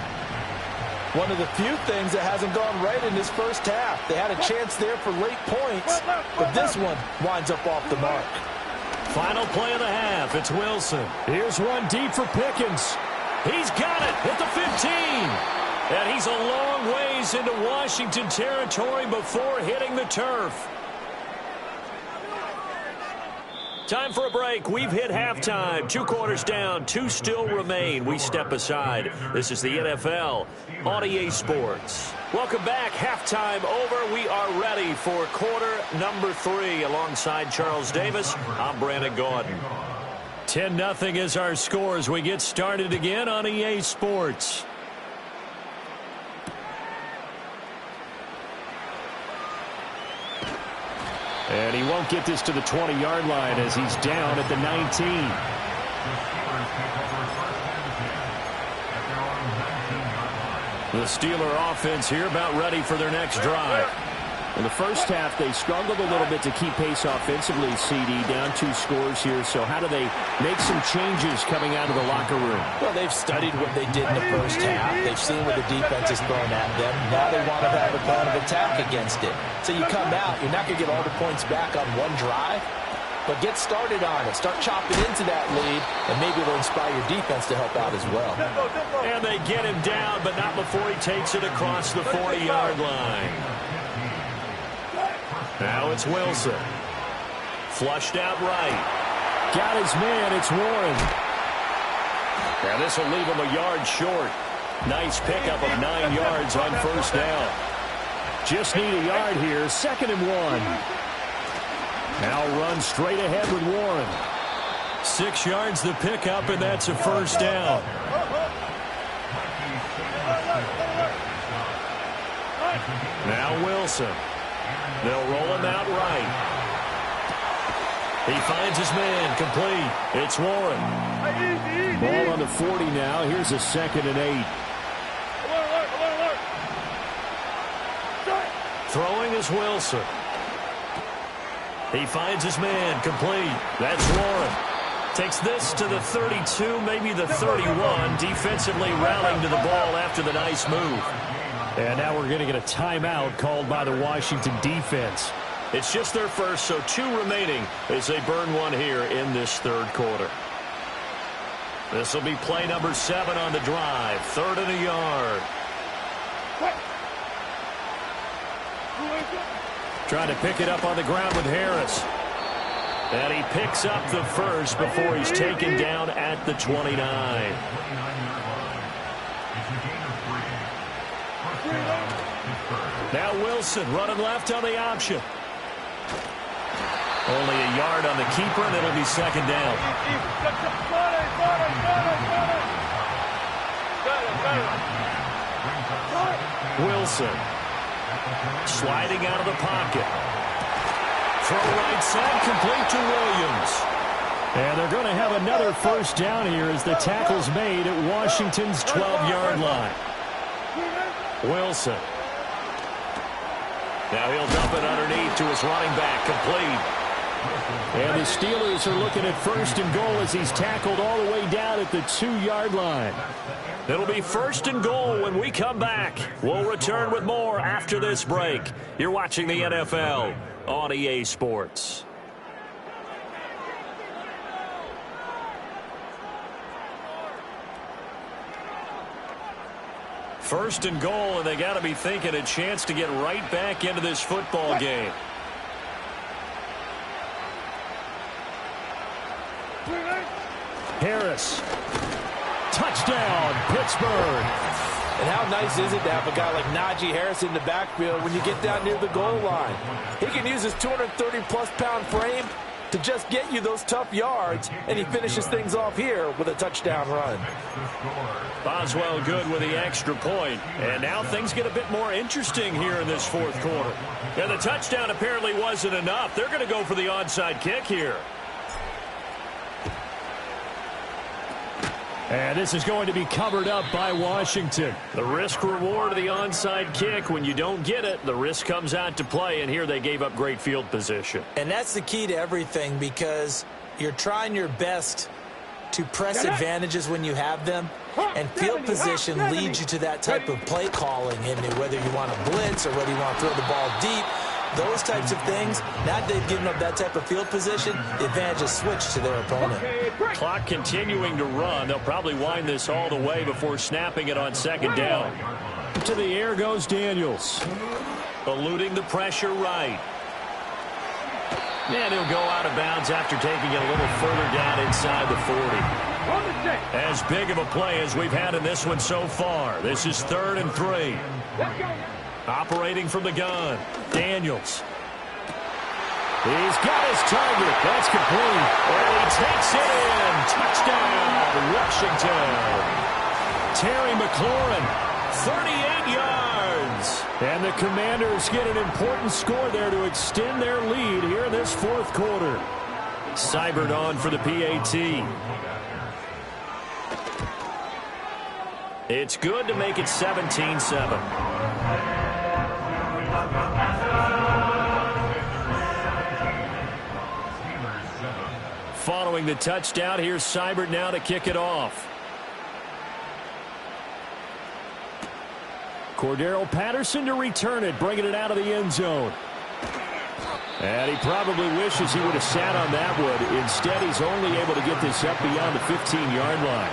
One of the few things that hasn't gone right in this first half. They had a chance there for late points, but this one winds up off the mark. Final play of the half. It's Wilson. Here's one deep for Pickens. He's got it at the 15. And he's a long ways into Washington territory before hitting the turf. Time for a break. We've hit halftime. 2 quarters down. 2 still remain. We step aside. This is the NFL on EA Sports. Welcome back. Halftime over. We are ready for quarter number 3. Alongside Charles Davis, I'm Brandon Gaudin. 10-0 is our score as we get started again on EA Sports. And he won't get this to the 20-yard line as he's down at the 19. The Steeler offense here about ready for their next drive. In the first half, they struggled a little bit to keep pace offensively, CD, down 2 scores here. So how do they make some changes coming out of the locker room? Well, they've studied what they did in the first half. They've seen what the defense is throwing at them. Now they want to have a plan of attack against it. So you come out, you're not going to get all the points back on one drive, but get started on it. Start chopping into that lead, and maybe it'll inspire your defense to help out as well. And they get him down, but not before he takes it across the 40-yard line. Now it's Wilson. Flushed out right. Got his man. It's Warren. Now this will leave him a yard short. Nice pickup of 9 yards on 1st down. Just need a yard here. 2nd and 1. Now run straight ahead with Warren. 6 yards the pickup, and that's a 1st down. Now Wilson. They'll roll him out right. He finds his man, complete. It's Warren. Ball on the 40 now. Here's a 2nd and 8. Throwing is Wilson. He finds his man, complete. That's Warren. Takes this to the 32, maybe the 31. Defensively rallying to the ball after the nice move. And now we're going to get a timeout called by the Washington defense. It's just their first, so 2 remaining as they burn one here in this 3rd quarter. This will be play number 7 on the drive. 3rd and a yard. Trying to pick it up on the ground with Harris. And he picks up the first before he's taken down at the 29. Now Wilson running left on the option. Only a yard on the keeper, and it'll be second down. Wilson sliding out of the pocket. Throw right side, complete to Williams. And they're going to have another first down here as the tackle's made at Washington's 12-yard line. Wilson. Now he'll dump it underneath to his running back, complete. And the Steelers are looking at first and goal as he's tackled all the way down at the 2-yard line. It'll be first and goal when we come back. We'll return with more after this break. You're watching the NFL on EA Sports. First and goal, and they got to be thinking a chance to get right back into this football game. Harris. Touchdown, Pittsburgh. And how nice is it to have a guy like Najee Harris in the backfield when you get down near the goal line? He can use his 230-plus pound frame to just get you those tough yards, and he finishes things off here with a touchdown run. Boswell good with the extra point. And now things get a bit more interesting here in this fourth quarter. And the touchdown apparently wasn't enough. They're going to go for the onside kick here. And this is going to be covered up by Washington. The risk-reward of the onside kick. When you don't get it, the risk comes out to play, and here they gave up great field position. And that's the key to everything, because you're trying your best to press advantages when you have them, and field position leads you to that type of play calling, and whether you want to blitz or whether you want to throw the ball deep, those types of things. Now that they've given up that type of field position, the advantage is switched to their opponent. Clock continuing to run. They'll probably wind this all the way before snapping it on second down. To the air goes Daniels. Eluding the pressure right. And he'll go out of bounds after taking it a little further down inside the 40. As big of a play as we've had in this one so far. This is 3rd and 3. Operating from the gun, Daniels. He's got his target. That's complete. And he takes it in. Touchdown, Washington. Terry McLaurin, 38 yards. And the Commanders get an important score there to extend their lead here in this fourth quarter. Seibert on for the PAT. It's good to make it 17-7. Following the touchdown, here's Seibert now to kick it off. Cordero Patterson to return it, bringing it out of the end zone. And he probably wishes he would have sat on that one. Instead, he's only able to get this up beyond the 15-yard line.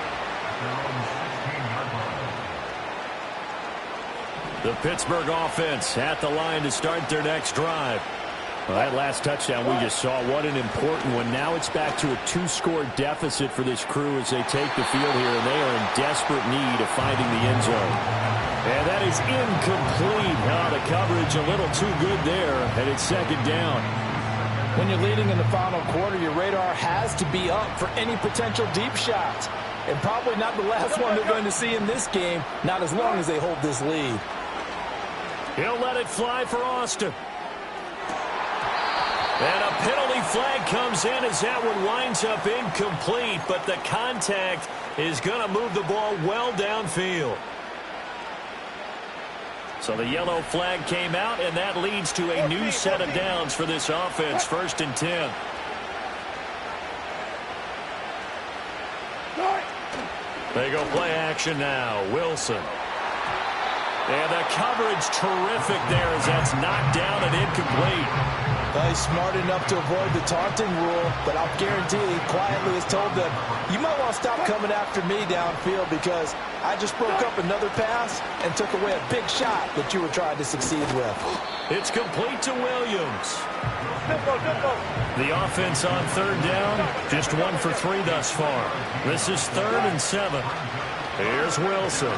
The Pittsburgh offense at the line to start their next drive. Well, that last touchdown we just saw, what an important one. Now it's back to a 2-score deficit for this crew as they take the field here, and they are in desperate need of finding the end zone. And that is incomplete. Oh, the coverage a little too good there, and it's second down. When you're leading in the final quarter, your radar has to be up for any potential deep shots. And probably not the last one they're going to see in this game, not as long as they hold this lead. He'll let it fly for Austin. And a penalty flag comes in as that one winds up incomplete, but the contact is going to move the ball well downfield. So the yellow flag came out, and that leads to a new set of downs for this offense, 1st and 10. They go play action now. Wilson. And the coverage terrific there as that's knocked down and incomplete. He's smart enough to avoid the taunting rule, but I'll guarantee he quietly has told them, you might want to stop coming after me downfield because I just broke up another pass and took away a big shot that you were trying to succeed with. It's complete to Williams. The offense on 3rd down, just 1 for 3 thus far. This is 3rd and 7. Here's Wilson.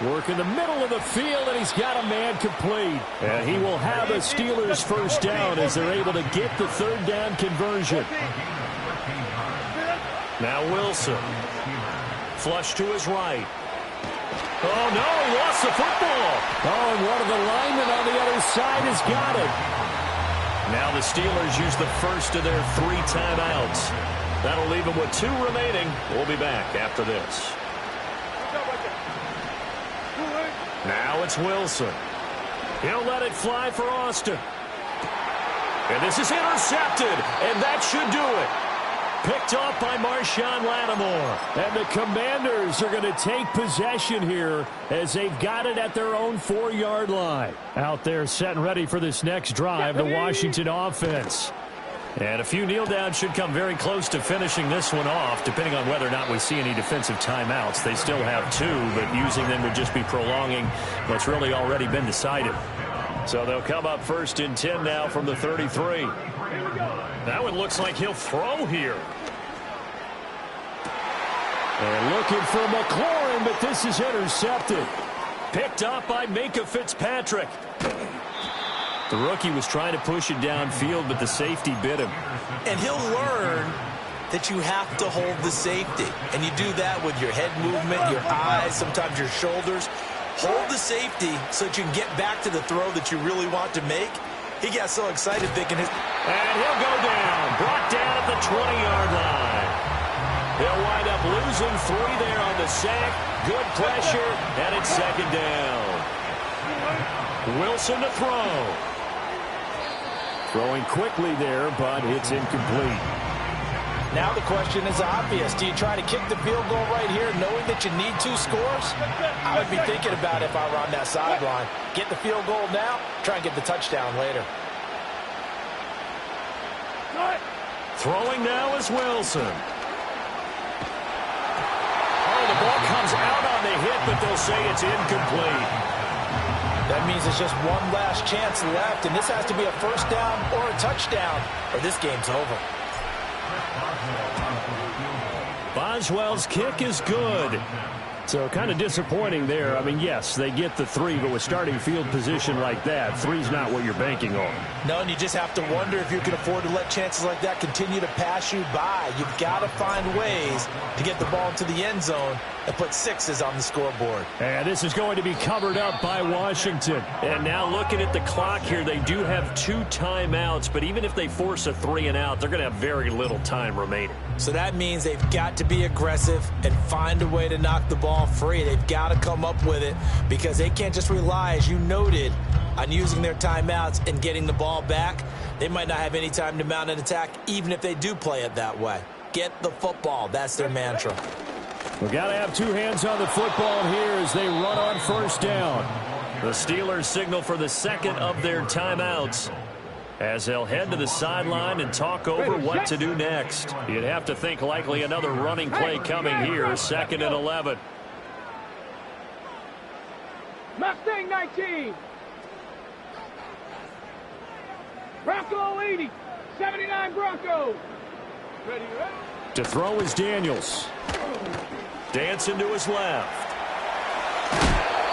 Work in the middle of the field, and he's got a man complete. And he will have a Steelers first down as they're able to get the third down conversion. Now Wilson. Flush to his right. Oh, no, he lost the football. Oh, and one of the linemen on the other side has got it. Now the Steelers use the first of their 3 timeouts. That'll leave them with 2 remaining. We'll be back after this. Now it's Wilson. He'll let it fly for Austin. And this is intercepted, and that should do it. Picked off by Marshawn Lattimore. And the Commanders are going to take possession here as they've got it at their own 4-yard line. Out there set and ready for this next drive, the Washington offense. And a few kneel downs should come very close to finishing this one off, depending on whether or not we see any defensive timeouts. They still have 2, but using them would just be prolonging what's really already been decided. So they'll come up first and 10 now from the 33. That one looks like he'll throw here. And looking for McLaurin, but this is intercepted. Picked up by Minka Fitzpatrick. The rookie was trying to push it downfield, but the safety bit him. And he'll learn that you have to hold the safety. And you do that with your head movement, your eyes, sometimes your shoulders. Hold the safety so that you can get back to the throw that you really want to make. He got so excited thinking his... And he'll go down. Brought down at the 20-yard line. He'll wind up losing 3 there on the sack. Good pressure, and it's second down. Wilson to throw. Throwing quickly there, but it's incomplete. Now the question is obvious. Do you try to kick the field goal right here knowing that you need 2 scores? I would be thinking about it if I were on that sideline. Get the field goal now, try and get the touchdown later. Throwing now is Wilson. Oh, the ball comes out on the hit, but they'll say it's incomplete. That means it's just one last chance left, and this has to be a first down or a touchdown, or this game's over. Boswell's kick is good. So kind of disappointing there. I mean, yes, they get the 3, but with starting field position like that, 3's not what you're banking on. No, and you just have to wonder if you can afford to let chances like that continue to pass you by. You've got to find ways to get the ball into the end zone and put 6s on the scoreboard. And this is going to be covered up by Washington. And now looking at the clock here, they do have 2 timeouts, but even if they force a 3 and out, they're going to have very little time remaining. So that means they've got to be aggressive and find a way to knock the ball free. They've got to come up with it because they can't just rely, as you noted, on using their timeouts and getting the ball back. They might not have any time to mount an attack, even if they do play it that way. Get the football. That's their mantra. We've got to have 2 hands on the football here as they run on first down. The Steelers signal for the second of their timeouts as they'll head to the sideline and talk over what to do next. You'd have to think likely another running play coming here, 2nd and 11. Mustang 19. Bronco 80. 79 Broncos. Ready, ready? To throw is Daniels. Dancing to his left.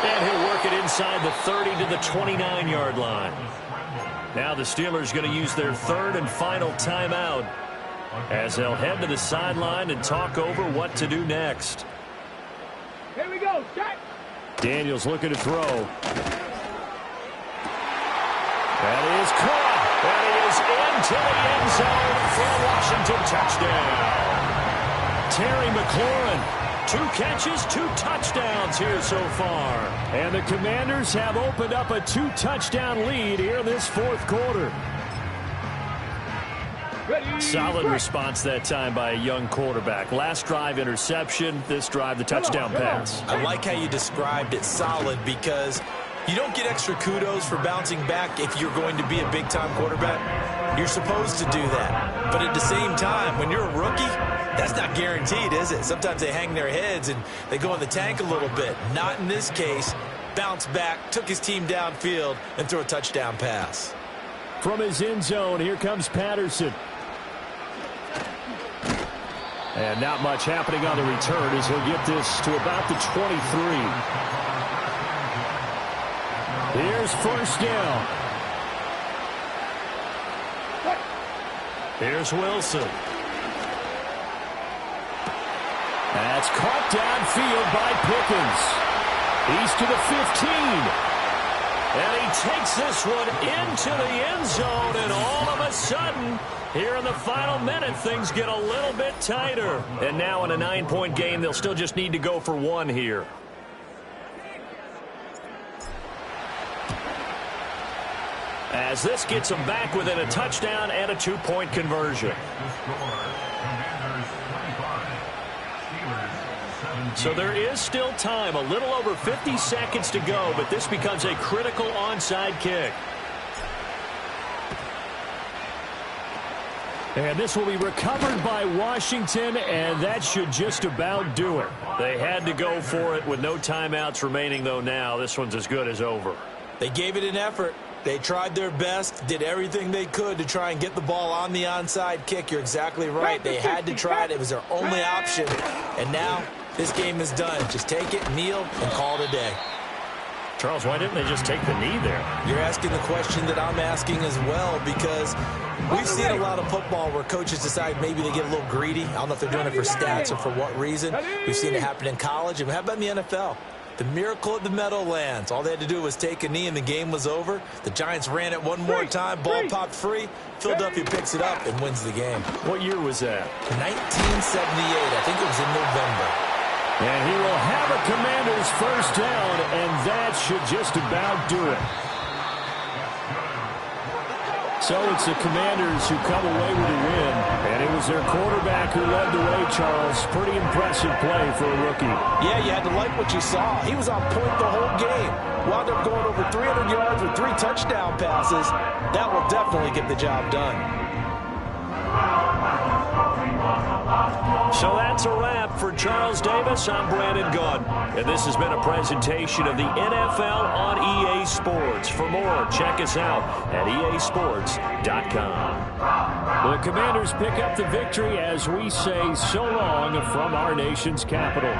And he'll work it inside the 30 to the 29-yard line. Now the Steelers going to use their 3rd and final timeout as they'll head to the sideline and talk over what to do next. Here we go. Shot. Daniels looking to throw. That is caught. And he is into the end zone for a Washington touchdown. Terry McLaurin. 2 catches, 2 touchdowns here so far. And the Commanders have opened up a 2-touchdown lead here in this 4th quarter. Solid response that time by a young quarterback. Last drive, interception. This drive, the touchdown pass. I like how you described it, solid, because you don't get extra kudos for bouncing back if you're going to be a big-time quarterback. You're supposed to do that. But at the same time, when you're a rookie, that's not guaranteed, is it? Sometimes they hang their heads and they go in the tank a little bit. Not in this case. Bounced back, took his team downfield, and threw a touchdown pass. From his end zone, here comes Patterson. And not much happening on the return as he'll get this to about the 23. Here's first down. Here's Wilson. That's caught downfield by Pickens. He's to the 15. And he takes this one into the end zone, and all of a sudden, here in the final minute, things get a little bit tighter. And now in a 9-point game, they'll still just need to go for one here. As this gets them back within a touchdown and a 2-point conversion. So there is still time, a little over 50 seconds to go, but this becomes a critical onside kick. And this will be recovered by Washington, and that should just about do it. They had to go for it with no timeouts remaining, though now. This one's as good as over. They gave it an effort. They tried their best, did everything they could to try and get the ball on the onside kick. You're exactly right. They had to try it. It was their only option. And now this game is done. Just take it, kneel, and call it a day. Charles, why didn't they just take the knee there? You're asking the question that I'm asking as well, because we've seen a lot of football where coaches decide maybe they get a little greedy. I don't know if they're doing it for stats or for what reason. We've seen it happen in college, and how about in the NFL? The miracle of the Meadowlands. All they had to do was take a knee and the game was over. The Giants ran it one more time. Ball popped free. Philadelphia picks it up and wins the game. What year was that? 1978. I think it was in November. And he will have a Commanders first down, and that should just about do it. So it's the Commanders who come away with a win, and it was their quarterback who led the way, Charles. Pretty impressive play for a rookie. Yeah, you had to like what you saw. He was on point the whole game. Wound up going over 300 yards with 3 touchdown passes. That will definitely get the job done. So that's a wrap for Charles Davis. I'm Brandon Gunn, and this has been a presentation of the NFL on EA Sports. For more, check us out at easports.com. The Commanders pick up the victory as we say so long from our nation's capital.